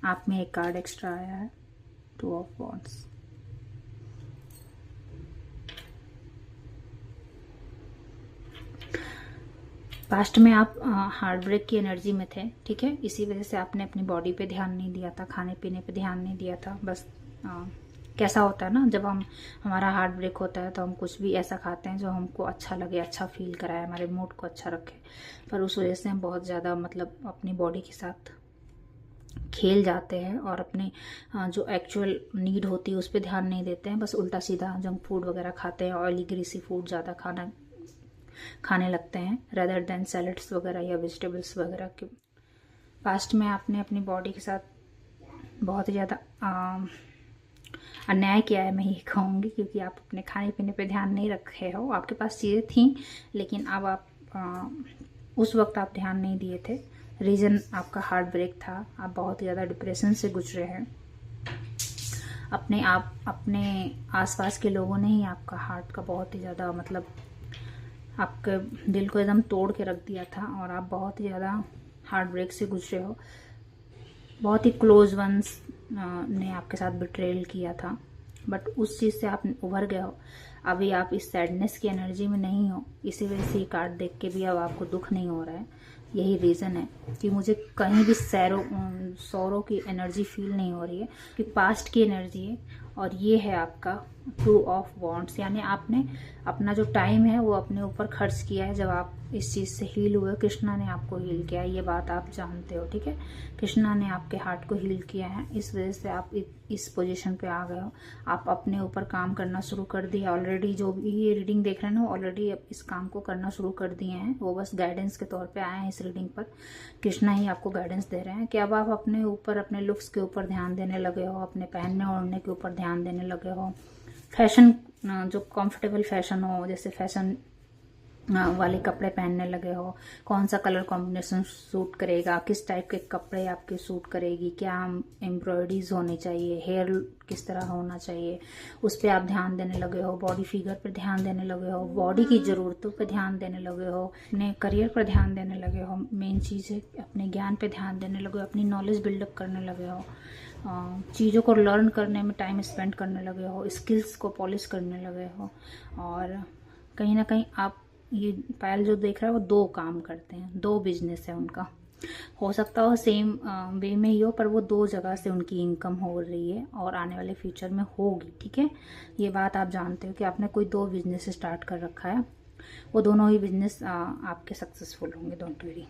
आप में एक कार्ड एक्स्ट्रा आया है, 2 ऑफ वॉन्ड्स। पास्ट में आप हार्ट ब्रेक की एनर्जी में थे, ठीक है। इसी वजह से आपने अपनी बॉडी पे ध्यान नहीं दिया था, खाने पीने पे ध्यान नहीं दिया था। बस कैसा होता है ना, जब हमारा हार्ट ब्रेक होता है तो हम कुछ भी ऐसा खाते हैं जो हमको अच्छा लगे, अच्छा फील कराए, हमारे मूड को अच्छा रखे, पर उस वजह से हम बहुत ज़्यादा मतलब अपनी बॉडी के साथ खेल जाते हैं और अपने जो एक्चुअल नीड होती है उस पर ध्यान नहीं देते हैं। बस उल्टा सीधा जंक फूड वगैरह खाते हैं, ऑयली ग्रीसी फूड ज़्यादा खाने लगते हैं रेदर देन सैलड्स वगैरह या वेजिटेबल्स वगैरह के। पास्ट में आपने अपनी बॉडी के साथ बहुत ही ज़्यादा अन्याय किया है, मैं ये कहूँगी, क्योंकि आप अपने खाने पीने पे ध्यान नहीं रखे हो। आपके पास चीज़ें थी लेकिन अब आप उस वक्त आप ध्यान नहीं दिए थे। रीज़न आपका हार्ट ब्रेक था, आप बहुत ज़्यादा डिप्रेशन से गुजरे हैं। अपने आसपास के लोगों ने ही आपका हार्ट का बहुत ही ज़्यादा मतलब आपके दिल को एकदम तोड़ के रख दिया था और आप बहुत ही ज़्यादा हार्ट ब्रेक से गुजरे हो। बहुत ही क्लोज वंस ने आपके साथ बिट्रेल किया था, बट उस चीज़ से आप उभर गए हो। अभी आप इस सैडनेस की एनर्जी में नहीं हो, इसी वजह से ये कार्ड देख के भी अब आपको दुख नहीं हो रहा है। यही रीज़न है कि मुझे कहीं भी सौरों की एनर्जी फील नहीं हो रही है, कि पास्ट की एनर्जी है। और ये है आपका 2 ऑफ वॉन्ड्स, यानी आपने अपना जो टाइम है वो अपने ऊपर खर्च किया है। जब आप इस चीज़ से हील हुए, कृष्णा ने आपको हील किया है, ये बात आप जानते हो, ठीक है। कृष्णा ने आपके हार्ट को हील किया है, इस वजह से आप इस पोजीशन पे आ गए हो। आप अपने ऊपर काम करना शुरू कर दिया ऑलरेडी। जो भी ये रीडिंग देख रहे हैं ना, ऑलरेडी इस काम को करना शुरू कर दिए हैं, वो बस गाइडेंस के तौर पे आए हैं इस रीडिंग पर। कृष्णा ही आपको गाइडेंस दे रहे हैं कि अब आप अपने ऊपर, अपने लुक्स के ऊपर ध्यान देने लगे हो, अपने पहनने ओढ़ने के ऊपर ध्यान देने लगे हो। फैशन, जो कंफर्टेबल फैशन हो, जैसे फैशन वाले कपड़े पहनने लगे हो। कौन सा कलर कॉम्बिनेशन सूट करेगा, किस टाइप के कपड़े आपके सूट करेगी, क्या एम्ब्रॉयडरीज होनी चाहिए, हेयर किस तरह होना चाहिए, उस पर आप ध्यान देने लगे हो। बॉडी फिगर पर ध्यान देने लगे हो, बॉडी की ज़रूरतों पर ध्यान देने लगे हो, अपने करियर पर ध्यान देने लगे हो। मेन चीज़ है अपने ज्ञान पे ध्यान देने लगे हो, अपनी नॉलेज बिल्डअप करने लगे हो, चीज़ों को लर्न करने में टाइम स्पेंड करने लगे हो, स्किल्स को पॉलिश करने लगे हो। और कहीं ना कहीं आप ये पायल जो देख रहा है वो 2 काम करते हैं, 2 बिजनेस है उनका। हो सकता हो सेम वे में ही हो, पर वो 2 जगह से उनकी इनकम हो रही है और आने वाले फ्यूचर में होगी, ठीक है। ये बात आप जानते हो कि आपने कोई 2 बिजनेस स्टार्ट कर रखा है, वो दोनों ही बिजनेस आपके सक्सेसफुल होंगे, डोंट वरी।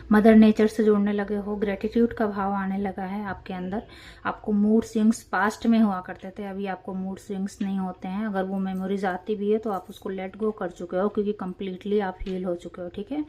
मदर नेचर से जुड़ने लगे हो, ग्रेटिट्यूड का भाव आने लगा है आपके अंदर। आपको मूड स्विंग्स पास्ट में हुआ करते थे, अभी आपको मूड स्विंग्स नहीं होते हैं। अगर वो मेमोरीज आती भी है तो आप उसको लेट गो कर चुके हो, क्योंकि कंप्लीटली आप हील हो चुके हो। ठीक है,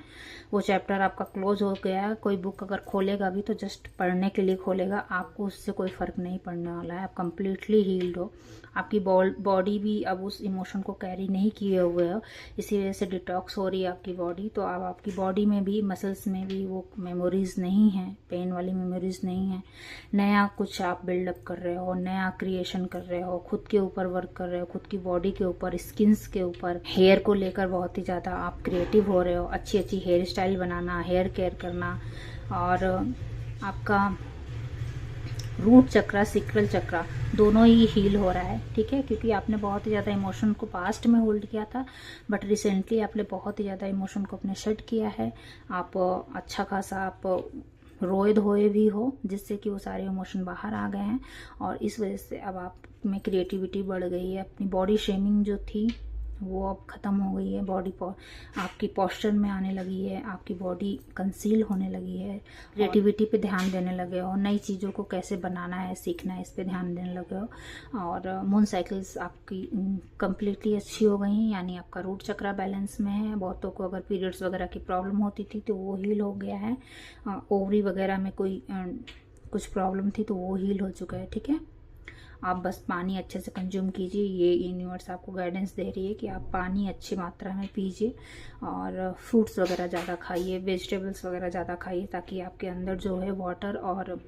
वो चैप्टर आपका क्लोज हो गया है। कोई बुक अगर खोलेगा भी तो जस्ट पढ़ने के लिए खोलेगा, आपको उससे कोई फर्क नहीं पड़ने वाला है। आप कंप्लीटली हील्ड हो। आपकी बॉडी भी अब उस इमोशन को कैरी नहीं किए हुए हो, इसी वजह से डिटॉक्स हो रही है आपकी बॉडी। तो अब आपकी बॉडी में भी, मसल्स में भी वो मेमोरीज नहीं है, पेन वाली मेमोरीज नहीं है। नया कुछ आप बिल्डअप कर रहे हो, नया क्रिएशन कर रहे हो, खुद के ऊपर वर्क कर रहे हो, खुद की बॉडी के ऊपर, स्किन्स के ऊपर, हेयर को लेकर बहुत ही ज़्यादा आप क्रिएटिव हो रहे हो। अच्छी अच्छी हेयर स्टाइल बनाना, हेयर केयर करना, और आपका रूट चक्रा, सिक्रल चक्रा दोनों ही हील हो रहा है। ठीक है, क्योंकि आपने बहुत ही ज़्यादा इमोशन को पास्ट में होल्ड किया था, बट रिसेंटली आपने बहुत ही ज़्यादा इमोशन को अपने शेड किया है। आप अच्छा खासा आप रोए धोए भी हो, जिससे कि वो सारे इमोशन बाहर आ गए हैं, और इस वजह से अब आप में क्रिएटिविटी बढ़ गई है। अपनी बॉडी शेमिंग जो थी वो अब ख़त्म हो गई है। बॉडी आपकी पोस्चर में आने लगी है, आपकी बॉडी कंसील होने लगी है। क्रिएटिविटी पे ध्यान देने लगे हो, नई चीज़ों को कैसे बनाना है सीखना है, इस पे ध्यान देने लगे हो। और मून साइकिल्स आपकी कंप्लीटली अच्छी हो गई हैं, यानी आपका रूट चक्रा बैलेंस में है। बहुतों को अगर पीरियड्स वगैरह की प्रॉब्लम होती थी तो वो हील हो गया है। ओवरी वगैरह में कोई कुछ प्रॉब्लम थी तो वो हील हो चुका है। ठीक है, आप बस पानी अच्छे से कंज्यूम कीजिए। ये यूनिवर्स आपको गाइडेंस दे रही है कि आप पानी अच्छी मात्रा में पीजिए, और फ्रूट्स वगैरह ज़्यादा खाइए, वेजिटेबल्स वगैरह ज़्यादा खाइए, ताकि आपके अंदर जो है वाटर और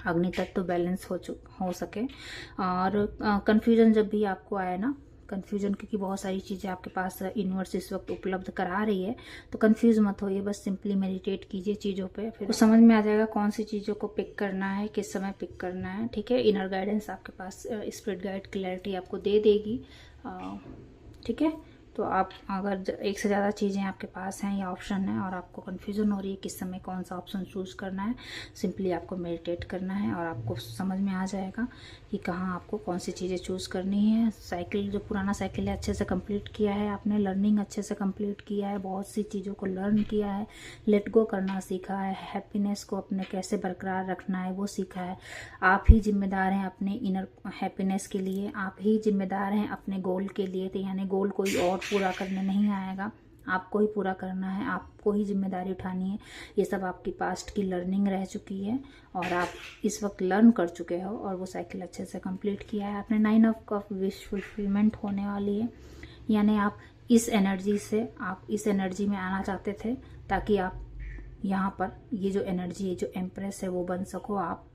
अग्नि तत्व बैलेंस हो सके। और कन्फ्यूजन जब भी आपको आए ना, कन्फ्यूजन, क्योंकि बहुत सारी चीज़ें आपके पास यूनिवर्स इस वक्त उपलब्ध करा रही है, तो कन्फ्यूज मत होइए, बस सिंपली मेडिटेट कीजिए चीज़ों पे, फिर समझ में आ जाएगा कौन सी चीज़ों को पिक करना है, किस समय पिक करना है। ठीक है, इनर गाइडेंस आपके पास, स्पिरिट गाइड क्लैरिटी आपको दे देगी। ठीक है, तो आप अगर एक से ज़्यादा चीज़ें आपके पास हैं या ऑप्शन है और आपको कन्फ्यूज़न हो रही है किस समय कौन सा ऑप्शन चूज़ करना है, सिंपली आपको मेडिटेट करना है और आपको समझ में आ जाएगा कि कहाँ आपको कौन सी चीज़ें चूज़ करनी है। साइकिल, जो पुराना साइकिल है, अच्छे से कंप्लीट किया है आपने, लर्निंग अच्छे से कंप्लीट किया है, बहुत सी चीज़ों को लर्न किया है, लेट गो करना सीखा है, हैप्पीनेस को अपने कैसे बरकरार रखना है वो सीखा है। आप ही जिम्मेदार हैं अपने इनर हैप्पीनेस के लिए, आप ही जिम्मेदार हैं अपने गोल के लिए। तो यानी गोल कोई और पूरा करने नहीं आएगा, आपको ही पूरा करना है, आपको ही जिम्मेदारी उठानी है। ये सब आपकी पास्ट की लर्निंग रह चुकी है और आप इस वक्त लर्न कर चुके हो, और वो साइकिल अच्छे से कंप्लीट किया है आपने। 9 ऑफ कप विश फुलफिलमेंट होने वाली है, यानी आप इस एनर्जी से, आप इस एनर्जी में आना चाहते थे, ताकि आप यहाँ पर ये जो एनर्जी है, जो एम्प्रेस है, वो बन सको आप।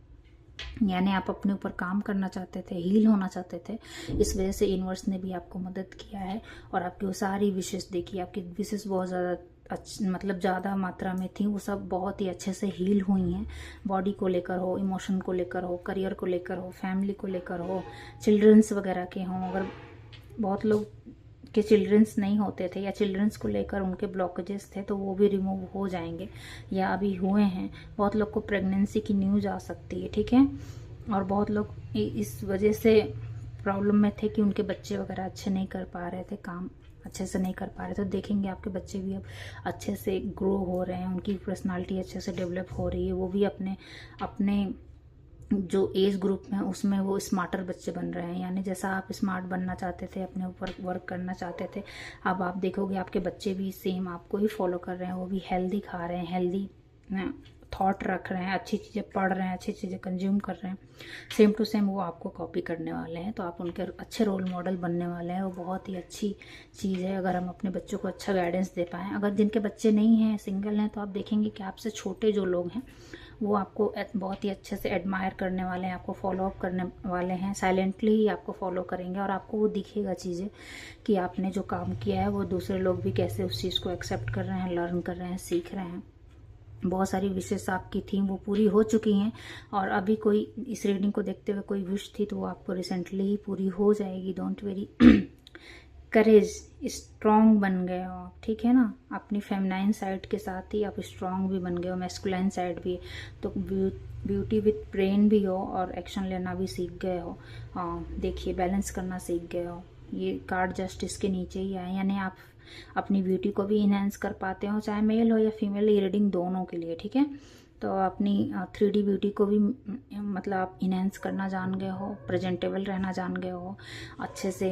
यानी आप अपने ऊपर काम करना चाहते थे, हील होना चाहते थे, इस वजह से यूनिवर्स ने भी आपको मदद किया है और आपकी वो सारी विशेष देखी। आपकी विशेष बहुत ज़्यादा मतलब ज़्यादा मात्रा में थी, वो सब बहुत ही अच्छे से हील हुई हैं। बॉडी को लेकर हो, इमोशन को लेकर हो, करियर को लेकर हो, फैमिली को लेकर हो, चिल्ड्रंस वगैरह के हों। अगर बहुत लोग के चिल्ड्रंस नहीं होते थे या चिल्ड्रंस को लेकर उनके ब्लॉकेजेस थे तो वो भी रिमूव हो जाएंगे या अभी हुए हैं। बहुत लोग को प्रेगनेंसी की न्यूज़ आ सकती है। ठीक है, और बहुत लोग इस वजह से प्रॉब्लम में थे कि उनके बच्चे वगैरह अच्छे नहीं कर पा रहे थे, काम अच्छे से नहीं कर पा रहे थे। तो देखेंगे आपके बच्चे भी अब अच्छे से ग्रो हो रहे हैं, उनकी पर्सनालिटी अच्छे से डेवलप हो रही है, वो भी अपने अपने जो एज ग्रुप में उसमें वो स्मार्टर बच्चे बन रहे हैं। यानी जैसा आप स्मार्ट बनना चाहते थे, अपने ऊपर वर्क करना चाहते थे, अब आप देखोगे आपके बच्चे भी सेम आपको ही फॉलो कर रहे हैं। वो भी हेल्दी खा रहे हैं, हेल्दी थॉट रख रहे हैं, अच्छी चीज़ें पढ़ रहे हैं, अच्छी चीज़ें कंज्यूम कर रहे हैं। सेम टू सेम वो आपको कॉपी करने वाले हैं, तो आप उनके अच्छे रोल मॉडल बनने वाले हैं। वो बहुत ही अच्छी चीज़ है अगर हम अपने बच्चों को अच्छा गाइडेंस दे पाएँ। अगर जिनके बच्चे नहीं हैं, सिंगल हैं, तो आप देखेंगे कि आपसे छोटे जो लोग हैं वो आपको बहुत ही अच्छे से एडमायर करने वाले हैं, आपको फॉलो अप करने वाले हैं, साइलेंटली ही आपको फॉलो करेंगे और आपको वो दिखेगा चीज़ें कि आपने जो काम किया है वो दूसरे लोग भी कैसे उस चीज़ को एक्सेप्ट कर रहे हैं, लर्न कर रहे हैं, सीख रहे हैं। बहुत सारी विशेष आपकी थी वो पूरी हो चुकी हैं, और अभी कोई इस रीडिंग को देखते हुए कोई विश थी तो वो आपको रिसेंटली ही पूरी हो जाएगी। डोंट वेरी करेज, स्ट्रॉन्ग बन गए हो, ठीक है ना। अपनी फेमिनाइन साइड के साथ ही आप स्ट्रॉन्ग भी बन गए हो, मैस्कुलाइन साइड भी। तो ब्यूटी विथ ब्रेन भी हो और एक्शन लेना भी सीख गए हो। देखिए बैलेंस करना सीख गए हो। ये कार्ड जस्ट इसके नीचे ही आए, यानी आप अपनी ब्यूटी को भी इन्हेंस कर पाते हो, चाहे मेल हो या फीमेल, ये रीडिंग दोनों के लिए, ठीक है। तो अपनी 3D ब्यूटी को भी मतलब आप इन्हेंस करना जान गए हो, प्रेजेंटेबल रहना जान गए हो, अच्छे से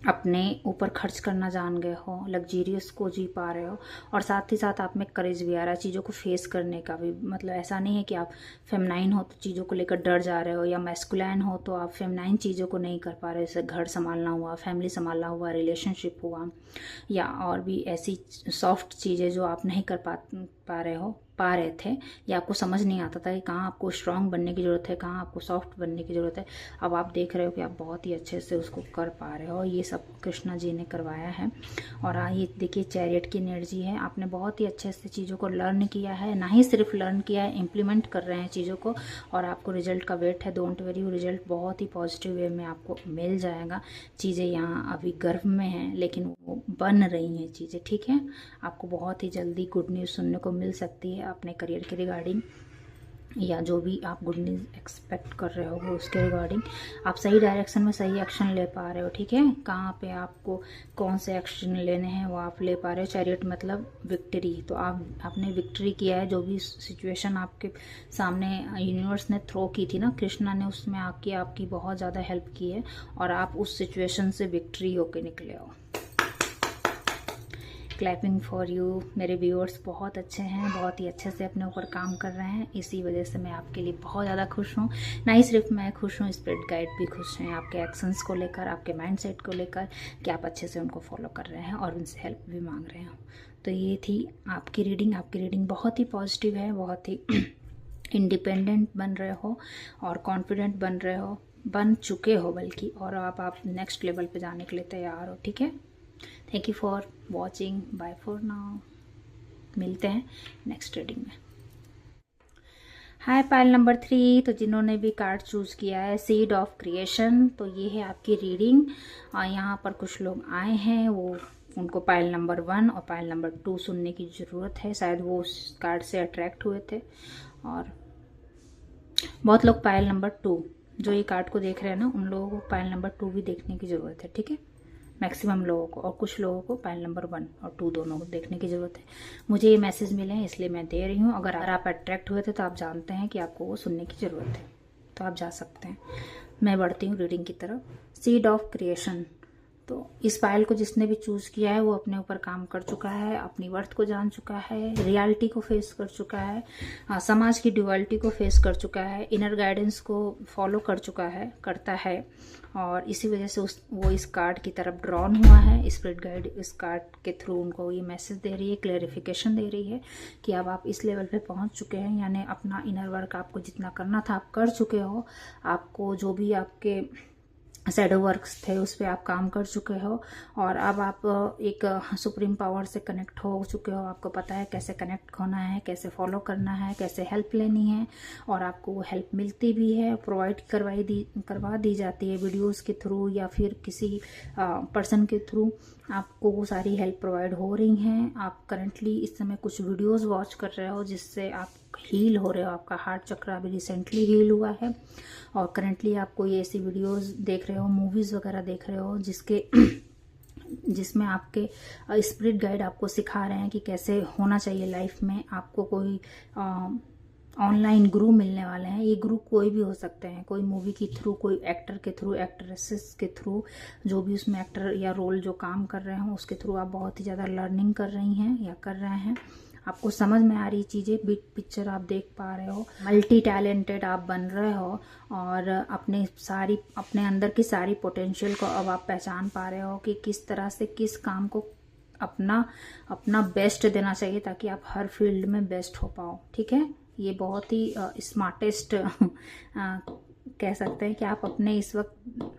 अपने ऊपर खर्च करना जान गए हो, लग्जीरियस को जी पा रहे हो, और साथ ही साथ आप में करेज भी आ रहा है चीज़ों को फेस करने का भी। मतलब ऐसा नहीं है कि आप फेमिनाइन हो तो चीज़ों को लेकर डर जा रहे हो, या मैस्कुलाइन हो तो आप फेमिनाइन चीज़ों को नहीं कर पा रहे, जैसे घर संभालना हुआ, फैमिली संभालना हुआ, रिलेशनशिप हुआ, या और भी ऐसी सॉफ्ट चीज़ें जो आप नहीं कर पा रहे थे, या आपको समझ नहीं आता था कि कहाँ आपको स्ट्रांग बनने की ज़रूरत है, कहाँ आपको सॉफ्ट बनने की ज़रूरत है। अब आप देख रहे हो कि आप बहुत ही अच्छे से उसको कर पा रहे हो। ये सब कृष्णा जी ने करवाया है। और ये देखिए चैरियट की एनर्जी है, आपने बहुत ही अच्छे से चीज़ों को लर्न किया है, ना ही सिर्फ लर्न किया है, इम्प्लीमेंट कर रहे हैं चीज़ों को, और आपको रिजल्ट का वेट है। डोंट वरी, रिजल्ट बहुत ही पॉजिटिव वे में आपको मिल जाएगा। चीज़ें यहाँ अभी गर्भ में हैं, लेकिन वो बन रही हैं चीज़ें, ठीक है। आपको बहुत ही जल्दी गुड न्यूज़ सुनने को मिल सकती है अपने करियर के रिगार्डिंग, या जो भी आप गुड न्यूज़ एक्सपेक्ट कर रहे हो उसके रिगार्डिंग आप सही डायरेक्शन में सही एक्शन ले पा रहे हो, ठीक है। कहाँ पे आपको कौन से एक्शन लेने हैं वो आप ले पा रहे हो। चैरियट मतलब विक्ट्री, तो आपने विक्ट्री किया है। जो भी सिचुएशन आपके सामने यूनिवर्स ने थ्रो की थी ना, कृष्णा ने उसमें आके आपकी बहुत ज़्यादा हेल्प की है, और आप उस सिचुएशन से विक्ट्री होके निकले हो। Clapping for you. मेरे व्यूअर्स बहुत अच्छे हैं, बहुत ही अच्छे से अपने ऊपर काम कर रहे हैं, इसी वजह से मैं आपके लिए बहुत ज़्यादा खुश हूँ। ना ही सिर्फ मैं खुश हूँ, स्पिरिट गाइड भी खुश हैं आपके एक्शंस को लेकर, आपके माइंडसेट को लेकर, कि आप अच्छे से उनको फॉलो कर रहे हैं और उनसे हेल्प भी मांग रहे हो। तो ये थी आपकी रीडिंग। आपकी रीडिंग बहुत ही पॉजिटिव है, बहुत ही इंडिपेंडेंट बन रहे हो और कॉन्फिडेंट बन रहे हो, बन चुके हो बल्कि, और आप नेक्स्ट लेवल पे जाने के लिए तैयार हो, ठीक है। Thank you for watching, bye for now. मिलते हैं नेक्स्ट रीडिंग में। हाय पाइल नंबर 3, तो जिन्होंने भी कार्ड चूज़ किया है सीड ऑफ क्रिएशन, तो ये है आपकी रीडिंग। और यहाँ पर कुछ लोग आए हैं, वो उनको पाइल नंबर 1 और पाइल नंबर 2 सुनने की ज़रूरत है, शायद वो उस कार्ड से अट्रैक्ट हुए थे। और बहुत लोग पाइल नंबर 2, जो ये कार्ड को देख रहे हैं ना, उन लोगों को पाइल नंबर 2 भी देखने की ज़रूरत है, ठीक है। मैक्सिमम लोगों को, और कुछ लोगों को पाइल नंबर 1 और 2 दोनों को देखने की ज़रूरत है। मुझे ये मैसेज मिले हैं इसलिए मैं दे रही हूँ। अगर आप अट्रैक्ट हुए थे तो आप जानते हैं कि आपको वो सुनने की ज़रूरत है, तो आप जा सकते हैं। मैं बढ़ती हूँ रीडिंग की तरफ। सीड ऑफ क्रिएशन, तो इस पाइल को जिसने भी चूज़ किया है वो अपने ऊपर काम कर चुका है, अपनी वर्थ को जान चुका है, रियलिटी को फेस कर चुका है, समाज की ड्युअलिटी को फेस कर चुका है, इनर गाइडेंस को फॉलो कर चुका है, करता है, और इसी वजह से वो इस कार्ड की तरफ ड्रॉन हुआ है। स्पिरिट गाइड इस कार्ड के थ्रू उनको ये मैसेज दे रही है, क्लैरिफिकेशन दे रही है कि अब आप इस लेवल पे पहुंच चुके हैं, यानी अपना इनर वर्क आपको जितना करना था आप कर चुके हो। आपको जो भी आपके शैडो वर्क्स थे उस पर आप काम कर चुके हो, और अब आप एक सुप्रीम पावर से कनेक्ट हो चुके हो। आपको पता है कैसे कनेक्ट होना है, कैसे फॉलो करना है, कैसे हेल्प लेनी है, और आपको वो हेल्प मिलती भी है, प्रोवाइड करवा दी जाती है वीडियोस के थ्रू या फिर किसी पर्सन के थ्रू। आपको वो सारी हेल्प प्रोवाइड हो रही हैं। आप करंटली इस समय कुछ वीडियोस वॉच कर रहे हो जिससे आप हील हो रहे हो, आपका हार्ट चक्र अभी रिसेंटली हील हुआ है, और करंटली आप कोई ऐसी वीडियोस देख रहे हो, मूवीज़ वगैरह देख रहे हो जिसमें आपके स्पिरिट गाइड आपको सिखा रहे हैं कि कैसे होना चाहिए लाइफ में। आपको कोई ऑनलाइन गुरु मिलने वाले हैं। ये गुरु कोई भी हो सकते हैं, कोई मूवी के थ्रू, कोई एक्टर के थ्रू, एक्ट्रेसेस के थ्रू, जो भी उसमें एक्टर या रोल जो काम कर रहे हो उसके थ्रू आप बहुत ही ज़्यादा लर्निंग कर रही हैं या कर रहे हैं। आपको समझ में आ रही चीज़ें, बिग पिक्चर आप देख पा रहे हो, मल्टी टैलेंटेड आप बन रहे हो, और अपने अंदर की सारी पोटेंशियल को अब आप पहचान पा रहे हो कि किस तरह से किस काम को अपना बेस्ट देना चाहिए ताकि आप हर फील्ड में बेस्ट हो पाओ, ठीक है। ये बहुत ही स्मार्टेस्ट कह सकते हैं कि आप अपने इस वक्त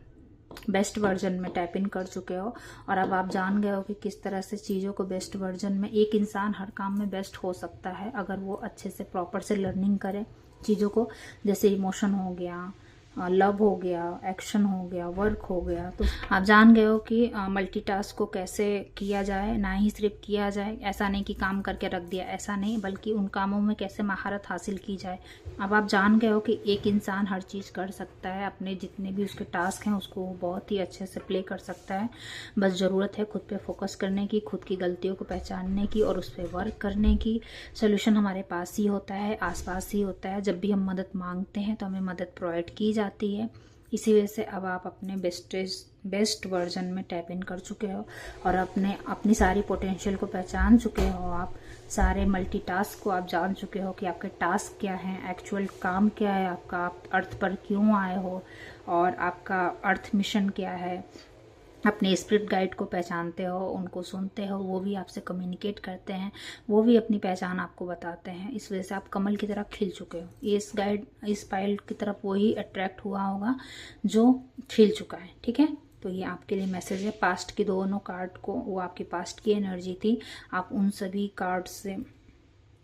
बेस्ट वर्जन में टैप इन कर चुके हो, और अब आप जान गए हो कि किस तरह से चीज़ों को बेस्ट वर्जन में, एक इंसान हर काम में बेस्ट हो सकता है अगर वो अच्छे से प्रॉपर से लर्निंग करे चीज़ों को। जैसे इमोशन हो गया, लव हो गया, एक्शन हो गया, वर्क हो गया। तो आप जान गए हो कि मल्टीटास्क को कैसे किया जाए, ना ही सिर्फ किया जाए, ऐसा नहीं कि काम करके रख दिया, ऐसा नहीं, बल्कि उन कामों में कैसे महारत हासिल की जाए। अब आप जान गए हो कि एक इंसान हर चीज़ कर सकता है, अपने जितने भी उसके टास्क हैं उसको बहुत ही अच्छे से प्ले कर सकता है। बस ज़रूरत है खुद पे फोकस करने की, खुद की गलतियों को पहचानने की और उस पर वर्क करने की। सोल्यूशन हमारे पास ही होता है, आसपास ही होता है। जब भी हम मदद मांगते हैं तो हमें मदद प्रोवाइड की जाती है। इसी वजह से अब आप अपने बेस्ट वर्जन में टैप इन कर चुके हो और अपनी सारी पोटेंशियल को पहचान चुके हो। आप सारे मल्टीटास्क को आप जान चुके हो कि आपके टास्क क्या हैं, एक्चुअल काम क्या है आपका, आप अर्थ पर क्यों आए हो और आपका अर्थ मिशन क्या है। अपने स्पिरिट गाइड को पहचानते हो, उनको सुनते हो, वो भी आपसे कम्युनिकेट करते हैं, वो भी अपनी पहचान आपको बताते हैं। इस वजह से आप कमल की तरह खिल चुके हो। इस पायल की तरफ वही अट्रैक्ट हुआ होगा जो खिल चुका है। ठीक है, तो ये आपके लिए मैसेज है। पास्ट के दोनों कार्ड को, वो आपकी पास्ट की एनर्जी थी, आप उन सभी कार्ड से,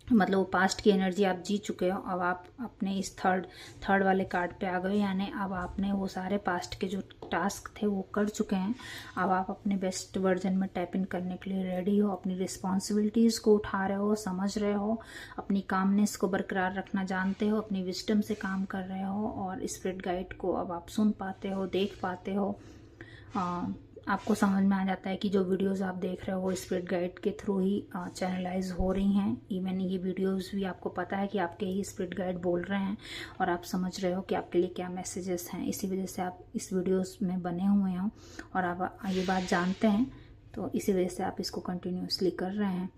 मतलब वो पास्ट की एनर्जी आप जी चुके हो। अब आप अपने इस थर्ड वाले कार्ड पे आ गए, यानी अब आपने वो सारे पास्ट के जो टास्क थे वो कर चुके हैं। अब आप अपने बेस्ट वर्जन में टैप इन करने के लिए रेडी हो, अपनी रिस्पॉन्सिबिलिटीज़ को उठा रहे हो, समझ रहे हो, अपनी कामनेस को बरकरार रखना जानते हो, अपनी विजडम से काम कर रहे हो और स्पिरिट गाइड को अब आप सुन पाते हो, देख पाते हो। आपको समझ में आ जाता है कि जो वीडियोस आप देख रहे हो वो स्पिरिट गाइड के थ्रू ही चैनलाइज हो रही हैं। इवन ये वीडियोस भी आपको पता है कि आपके ही स्पिरिट गाइड बोल रहे हैं और आप समझ रहे हो कि आपके लिए क्या मैसेजेस हैं। इसी वजह से आप इस वीडियोस में बने हुए हो और आप ये बात जानते हैं, तो इसी वजह से आप इसको कंटिन्यूसली कर रहे हैं।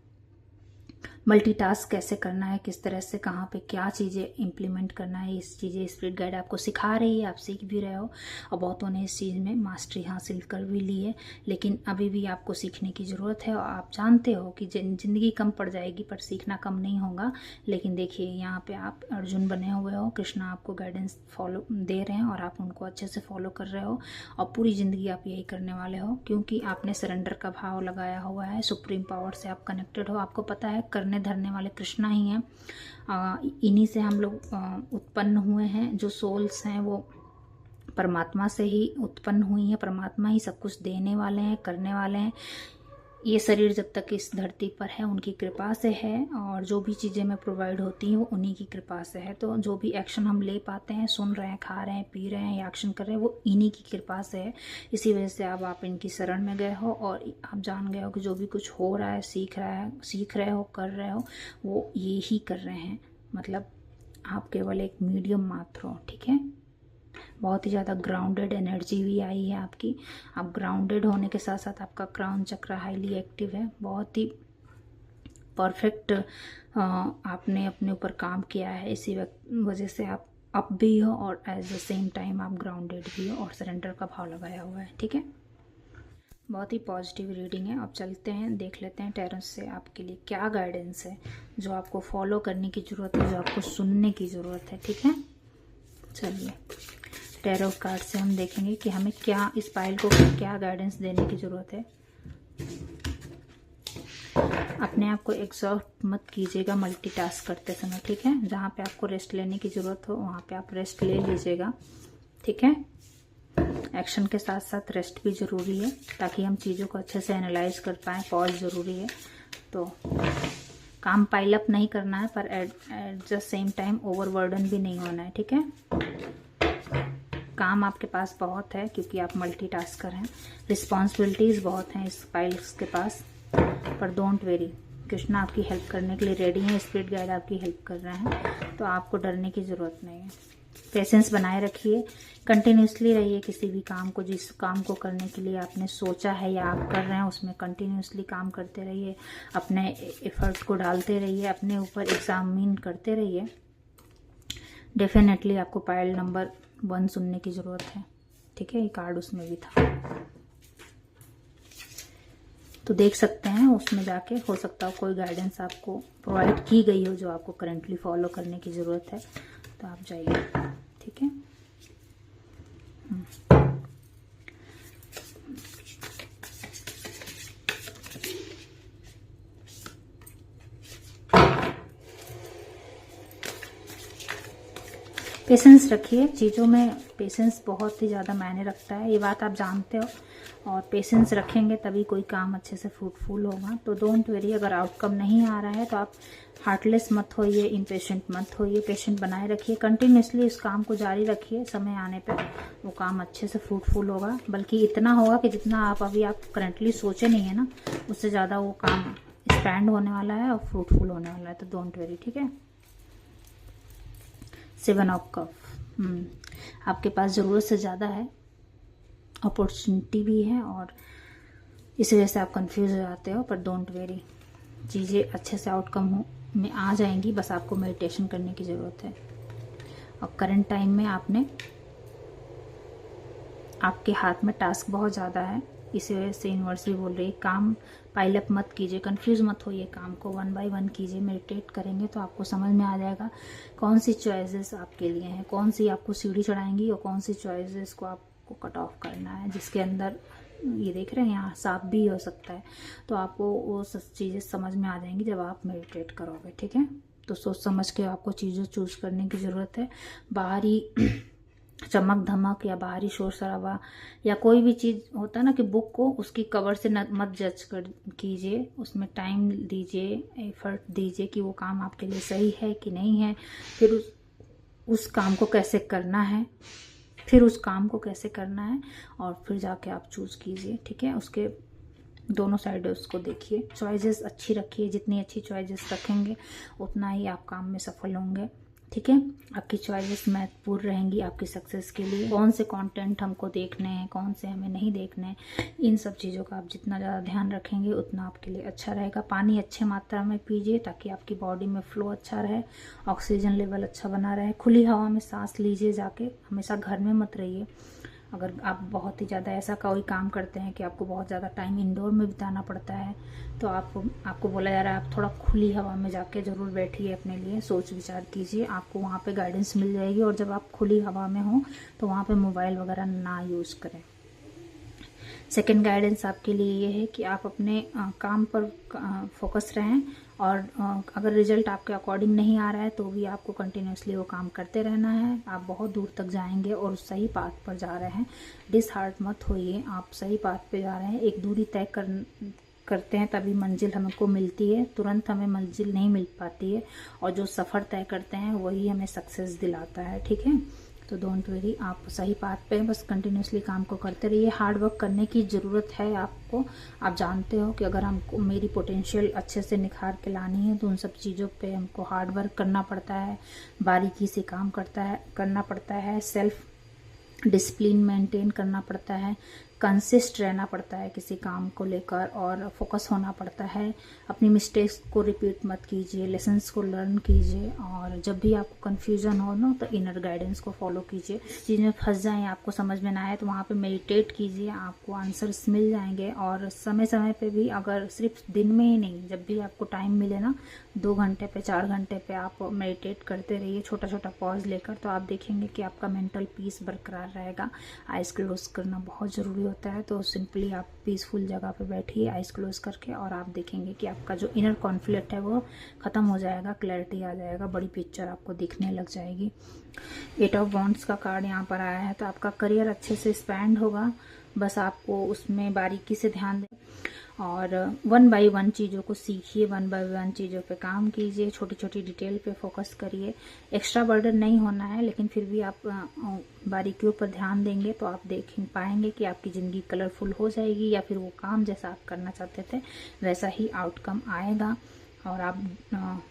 मल्टीटास्क कैसे करना है, किस तरह से, कहाँ पे क्या चीज़ें इम्प्लीमेंट करना है, इस चीज़ें स्पिरिट गाइड आपको सिखा रही है, आप सीख भी रहे हो और बहुतों ने इस चीज़ में मास्टरी हासिल कर भी ली है। लेकिन अभी भी आपको सीखने की ज़रूरत है और आप जानते हो कि ज़िंदगी कम पड़ जाएगी पर सीखना कम नहीं होगा। लेकिन देखिए, यहाँ पे आप अर्जुन बने हुए हो, कृष्णा आपको गाइडेंस फॉलो दे रहे हैं और आप उनको अच्छे से फॉलो कर रहे हो और पूरी ज़िंदगी आप यही करने वाले हो, क्योंकि आपने सरेंडर का भाव लगाया हुआ है। सुप्रीम पावर से आप कनेक्टेड हो, आपको पता है करने धरने वाले कृष्णा ही हैं। इन्हीं से हम लोग उत्पन्न हुए हैं। जो सोल्स हैं वो परमात्मा से ही उत्पन्न हुई हैं, परमात्मा ही सब कुछ देने वाले हैं, करने वाले हैं। ये शरीर जब तक इस धरती पर है उनकी कृपा से है और जो भी चीज़ें में प्रोवाइड होती हैं वो उन्हीं की कृपा से है। तो जो भी एक्शन हम ले पाते हैं, सुन रहे हैं, खा रहे हैं, पी रहे हैं या एक्शन कर रहे हैं, वो इन्हीं की कृपा से है। इसी वजह से अब आप इनकी शरण में गए हो और आप जान गए हो कि जो भी कुछ हो रहा है, सीख रहे हो, कर रहे हो, वो ये ही कर रहे हैं। मतलब आप केवल एक मीडियम मात्र हो। ठीक है, बहुत ही ज़्यादा ग्राउंडेड एनर्जी भी आई है आपकी। आप ग्राउंडेड होने के साथ साथ आपका क्राउन चक्र हाईली एक्टिव है। बहुत ही परफेक्ट आपने अपने ऊपर काम किया है, इसी वजह से आप अप भी हो और एट द सेम टाइम आप ग्राउंडेड भी हो और सरेंडर का भाव लगाया हुआ है। ठीक है, बहुत ही पॉजिटिव रीडिंग है। अब चलते हैं, देख लेते हैं टैरो से आपके लिए क्या गाइडेंस है, जो आपको फॉलो करने की ज़रूरत है, जो आपको सुनने की ज़रूरत है। ठीक है, चलिए टैरो कार्ड से हम देखेंगे कि हमें क्या, इस पाइल को क्या गाइडेंस देने की ज़रूरत है। अपने आप को एग्जॉस्ट मत कीजिएगा मल्टीटास्क करते समय। ठीक है, जहाँ पे आपको रेस्ट लेने की ज़रूरत हो वहाँ पे आप रेस्ट ले लीजिएगा। ठीक है, एक्शन के साथ साथ रेस्ट भी ज़रूरी है ताकि हम चीज़ों को अच्छे से एनालाइज कर पाएँ। पॉज ज़रूरी है। तो काम पाइल अप नहीं करना है पर at the same time overburden भी नहीं होना है। ठीक है, काम आपके पास बहुत है क्योंकि आप मल्टीटास्कर हैं। रिस्पॉन्सिबिलिटीज़ बहुत हैं इस पाइल्स के पास, पर डोंट वेरी, कृष्णा आपकी हेल्प करने के लिए रेडी हैं, स्पिरिट गाइड आपकी हेल्प कर रहे हैं, तो आपको डरने की ज़रूरत नहीं है। पेशेंस बनाए रखिए, कंटिन्यूसली रहिए किसी भी काम को, जिस काम को करने के लिए आपने सोचा है या आप कर रहे हैं उसमें कंटिन्यूसली काम करते रहिए, अपने एफर्ट्स को डालते रहिए, अपने ऊपर एग्जामिन करते रहिए। डेफिनेटली आपको पाइल नंबर 1 सुनने की ज़रूरत है। ठीक है, ये कार्ड उसमें भी था, तो देख सकते हैं उसमें जाके, हो सकता हो कोई गाइडेंस आपको प्रोवाइड की गई हो जो आपको करंटली फॉलो करने की ज़रूरत है, तो आप जाइए। ठीक है, पेशेंस रखिए, चीज़ों में पेशेंस बहुत ही ज़्यादा मायने रखता है, ये बात आप जानते हो। और पेशेंस रखेंगे तभी कोई काम अच्छे से फ्रूटफुल होगा। तो डोंट वेरी, अगर आउटकम नहीं आ रहा है तो आप हार्टलेस मत होइए, इम्पेशेंट मत होइए, पेशेंट बनाए रखिए, कंटिन्यूसली इस काम को जारी रखिए। समय आने पर वो काम अच्छे से फ्रूटफुल होगा, बल्कि इतना होगा कि जितना आप करंटली सोचे नहीं है ना, उससे ज़्यादा वो काम स्पैंड होने वाला है और फ्रूटफुल होने वाला है। तो डोंट वेरी, ठीक है। 7 ऑफ कप, आपके पास ज़रूरत से ज़्यादा है, अपॉर्चुनिटी भी है, और इस वजह से आप कंफ्यूज हो जाते हो। पर डोंट वेरी, चीज़ें अच्छे से आउटकम में आ जाएंगी, बस आपको मेडिटेशन करने की ज़रूरत है। और करंट टाइम में आपके हाथ में टास्क बहुत ज़्यादा है, इसी वजह से यूनिवर्स भी बोल रही है काम पाइलअप मत कीजिए, कंफ्यूज मत होइए, काम को 1 बाय 1 कीजिए। मेडिटेट करेंगे तो आपको समझ में आ जाएगा कौन सी चॉइसेस आपके लिए हैं, कौन सी आपको सीढ़ी चढ़ाएंगी और कौन सी चॉइसेस को आपको कट ऑफ करना है। जिसके अंदर ये देख रहे हैं यहाँ सांप भी हो सकता है, तो आपको वो सब चीज़ें समझ में आ जाएंगी जब आप मेडिटेट करोगे, ठीक है। तो सोच समझ के आपको चीज़ें चूज करने की ज़रूरत है। बाहरी चमक धमक या बाहरी शोर शराबा या कोई भी चीज़ होता है ना कि बुक को उसकी कवर से मत जज कर कीजिए, उसमें टाइम दीजिए, एफर्ट दीजिए कि वो काम आपके लिए सही है कि नहीं है, फिर उस काम को कैसे करना है, और फिर जाके आप चूज़ कीजिए, ठीक है। उसके दोनों साइड उसको देखिए, चॉइसेस अच्छी रखिए, जितनी अच्छी चॉइसेस रखेंगे उतना ही आप काम में सफल होंगे, ठीक है। आपकी चॉइसेस महत्वपूर्ण रहेंगी आपकी सक्सेस के लिए। कौन से कंटेंट हमको देखने हैं, कौन से हमें नहीं देखने हैं, इन सब चीज़ों का आप जितना ज़्यादा ध्यान रखेंगे उतना आपके लिए अच्छा रहेगा। पानी अच्छे मात्रा में पीजिए ताकि आपकी बॉडी में फ्लो अच्छा रहे, ऑक्सीजन लेवल अच्छा बना रहे। खुली हवा में सांस लीजिए जाके, हमेशा घर में मत रहिए। अगर आप बहुत ही ज़्यादा ऐसा कोई काम करते हैं कि आपको बहुत ज़्यादा टाइम इंडोर में बिताना पड़ता है, तो आपको बोला जा रहा है आप थोड़ा खुली हवा में जाके ज़रूर बैठिए, अपने लिए सोच विचार कीजिए, आपको वहाँ पे गाइडेंस मिल जाएगी। और जब आप खुली हवा में हो तो वहाँ पे मोबाइल वगैरह ना यूज़ करें। सेकेंड गाइडेंस आपके लिए ये है कि आप अपने काम पर फोकस रहें, और अगर रिजल्ट आपके अकॉर्डिंग नहीं आ रहा है तो भी आपको कंटिन्यूसली वो काम करते रहना है। आप बहुत दूर तक जाएंगे और सही पाथ पर जा रहे हैं, डिसहार्ट मत होइए, आप सही पाथ पे जा रहे हैं। एक दूरी तय करते हैं तभी मंजिल हमको मिलती है, तुरंत हमें मंजिल नहीं मिल पाती है, और जो सफ़र तय करते हैं वही हमें सक्सेस दिलाता है, ठीक है। तो डोंट वेरी, आप सही बात पे हैं, बस कंटिन्यूसली काम को करते रहिए। हार्ड वर्क करने की ज़रूरत है आपको। आप जानते हो कि अगर हमको मेरी पोटेंशियल अच्छे से निखार के लानी है तो उन सब चीज़ों पे हमको हार्ड वर्क करना पड़ता है, बारीकी से काम करना पड़ता है, सेल्फ डिसिप्लिन मेंटेन करना पड़ता है, कंसिस्ट रहना पड़ता है किसी काम को लेकर, और फोकस होना पड़ता है। अपनी मिस्टेक्स को रिपीट मत कीजिए, लेसन्स को लर्न कीजिए, और जब भी आपको कन्फ्यूजन हो ना तो इनर गाइडेंस को फॉलो कीजिए। चीज़ में फंस जाएं, आपको समझ में ना आए तो वहाँ पे मेडिटेट कीजिए, आपको आंसर्स मिल जाएंगे। और समय समय पे भी, अगर सिर्फ दिन में ही नहीं, जब भी आपको टाइम मिले ना, 2 घंटे पे 4 घंटे पे आप मेडिटेट करते रहिए, छोटा छोटा पॉज लेकर, तो आप देखेंगे कि आपका मेंटल पीस बरकरार रहेगा। आइज़ क्लोज करना बहुत ज़रूरी होता है, तो सिंपली आप पीसफुल जगह पे बैठिए आइज़ क्लोज करके, और आप देखेंगे कि आपका जो इनर कॉन्फ्लिक्ट है वो ख़त्म हो जाएगा, क्लैरिटी आ जाएगा, बड़ी पिक्चर आपको दिखने लग जाएगी। 8 ऑफ वॉन्ड्स का कार्ड यहाँ पर आया है, तो आपका करियर अच्छे से एक्सपैंड होगा, बस आपको उसमें बारीकी से ध्यान दें, और 1 बाय 1 चीज़ों को सीखिए, 1 बाय 1 चीज़ों पे काम कीजिए, छोटी छोटी डिटेल पे फोकस करिए। एक्स्ट्रा बर्डन नहीं होना है, लेकिन फिर भी आप बारीकियों पर ध्यान देंगे तो आप देख पाएंगे कि आपकी ज़िंदगी कलरफुल हो जाएगी, या फिर वो काम जैसा आप करना चाहते थे वैसा ही आउटकम आएगा। और आप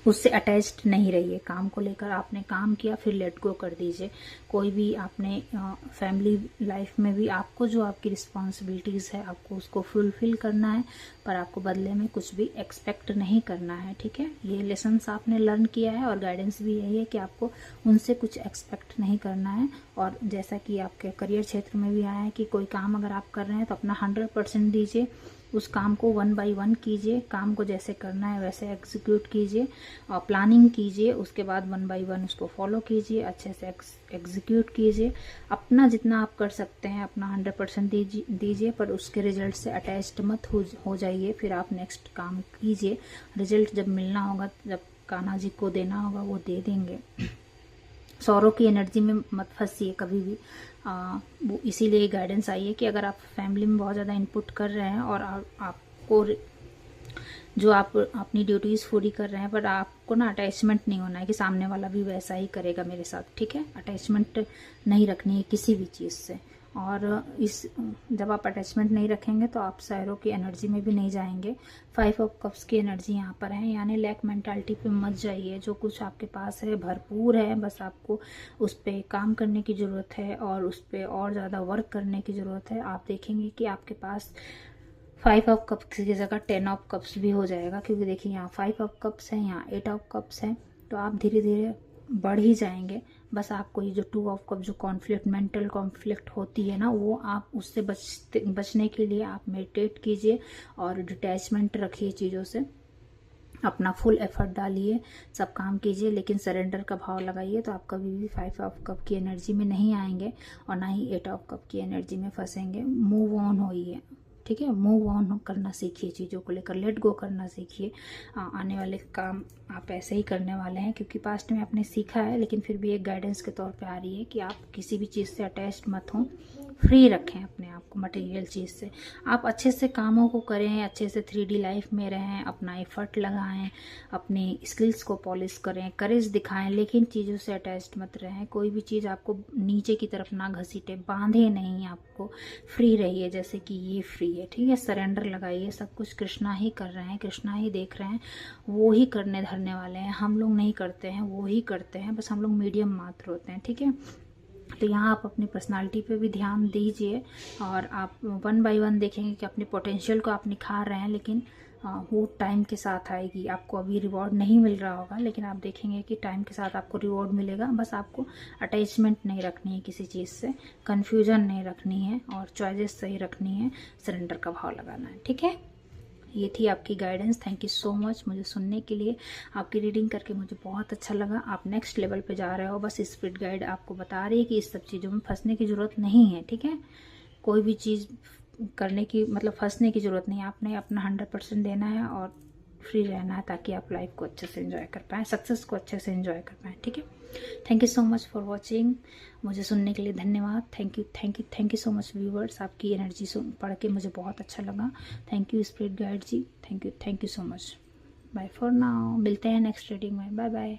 उससे अटैच्ड नहीं रहिए। काम को लेकर आपने काम किया, फिर लेट गो कर दीजिए। कोई भी आपने फैमिली लाइफ में भी आपको जो आपकी रिस्पॉन्सिबिलिटीज़ है आपको उसको फुलफिल करना है, पर आपको बदले में कुछ भी एक्सपेक्ट नहीं करना है, ठीक है। ये लेसन्स आपने लर्न किया है, और गाइडेंस भी यही है कि आपको उनसे कुछ एक्सपेक्ट नहीं करना है। और जैसा कि आपके करियर क्षेत्र में भी आया है कि कोई काम अगर आप कर रहे हैं तो अपना 100% दीजिए, उस काम को 1 बाय 1 कीजिए, काम को जैसे करना है वैसे एग्जीक्यूट कीजिए, और प्लानिंग कीजिए, उसके बाद 1 बाय 1 उसको फॉलो कीजिए, अच्छे से एग्जीक्यूट कीजिए। अपना जितना आप कर सकते हैं अपना 100% दीजिए, पर उसके रिजल्ट से अटैच्ड मत हो जाइए। फिर आप नेक्स्ट काम कीजिए, रिजल्ट जब मिलना होगा, जब कान्हा जी को देना होगा वो दे देंगे। सौरों की एनर्जी में मत फंसिए कभी भी। वो इसीलिए गाइडेंस आई है कि अगर आप फैमिली में बहुत ज़्यादा इनपुट कर रहे हैं और आपको जो आप अपनी ड्यूटीज़ पूरी कर रहे हैं, पर आपको ना अटैचमेंट नहीं होना है कि सामने वाला भी वैसा ही करेगा मेरे साथ, ठीक है। अटैचमेंट नहीं रखनी है किसी भी चीज़ से। और जब आप अटैचमेंट नहीं रखेंगे तो आप सैरों की एनर्जी में भी नहीं जाएंगे। 5 ऑफ कप्स की एनर्जी यहाँ पर है, यानी लैक मेंटालिटी पे मत जाइए। जो कुछ आपके पास है भरपूर है, बस आपको उस पर काम करने की ज़रूरत है और उस पर और ज़्यादा वर्क करने की ज़रूरत है। आप देखेंगे कि आपके पास 5 ऑफ कप्स की जगह 10 ऑफ कप्स भी हो जाएगा, क्योंकि देखिए यहाँ 5 ऑफ कप्स है, यहाँ 8 ऑफ कप्स है। तो आप धीरे धीरे बढ़ ही जाएंगे। बस आपको ये जो 2 ऑफ कप जो कॉन्फ्लिक्ट, मेंटल कॉन्फ्लिक्ट होती है ना, वो आप उससे बचने के लिए आप मेडिटेट कीजिए और डिटैचमेंट रखिए चीज़ों से। अपना फुल एफर्ट डालिए, सब काम कीजिए, लेकिन सरेंडर का भाव लगाइए। तो आप कभी भी 5 ऑफ कप की एनर्जी में नहीं आएंगे और ना ही 8 ऑफ कप की एनर्जी में फंसेंगे। मूव ऑन होइए, ठीक है। मूव ऑन करना सीखिए, चीज़ों को लेकर लेट गो करना सीखिए। आने वाले काम आप ऐसे ही करने वाले हैं, क्योंकि पास्ट में आपने सीखा है, लेकिन फिर भी एक गाइडेंस के तौर पे आ रही है कि आप किसी भी चीज़ से अटैच्ड मत हों, फ्री रखें अपने आप को मटेरियल चीज़ से। आप अच्छे से कामों को करें, अच्छे से 3D लाइफ में रहें, अपना एफर्ट लगाएं, अपनी स्किल्स को पॉलिश करें, करेज दिखाएं, लेकिन चीज़ों से अटैच्ड मत रहें। कोई भी चीज़ आपको नीचे की तरफ ना घसीटे, बांधे नहीं आपको। फ्री रहिए जैसे कि ये फ्री है, ठीक है। सरेंडर लगाइए, सब कुछ कृष्णा ही कर रहे हैं, कृष्णा ही देख रहे हैं, वो ही करने धरने वाले हैं। हम लोग नहीं करते हैं, वो ही करते हैं, बस हम लोग मीडियम मात्र होते हैं, ठीक है। तो यहाँ आप अपनी पर्सनालिटी पे भी ध्यान दीजिए और आप 1 बाय 1 देखेंगे कि अपने पोटेंशियल को आप निखार रहे हैं, लेकिन वो टाइम के साथ आएगी। आपको अभी रिवॉर्ड नहीं मिल रहा होगा, लेकिन आप देखेंगे कि टाइम के साथ आपको रिवॉर्ड मिलेगा। बस आपको अटैचमेंट नहीं रखनी है किसी चीज़ से, कन्फ्यूजन नहीं रखनी है और चॉइसेस सही रखनी है, सरेंडर का भाव लगाना है, ठीक है। ये थी आपकी guidance. Thank you so much मुझे सुनने के लिए। आपकी रीडिंग करके मुझे बहुत अच्छा लगा। आप नेक्स्ट लेवल पे जा रहे हो। बस स्पिरिट गाइड आपको बता रही है कि इस सब चीज़ों में फंसने की ज़रूरत नहीं है, ठीक है। कोई भी चीज़ करने की मतलब फंसने की ज़रूरत नहीं है। आपने अपना 100% देना है और फ्री रहना है, ताकि आप लाइफ को अच्छे से एंजॉय कर पाएँ, सक्सेस को अच्छे से एंजॉय कर पाएँ, ठीक है। Thank you so much for watching. मुझे सुनने के लिए धन्यवाद। Thank you thank you thank you so much viewers. आपकी एनर्जी पढ़ के मुझे बहुत अच्छा लगा। Thank you spirit guide ji, thank you so much. Bye for now, मिलते हैं नेक्स्ट रीडिंग में। Bye bye.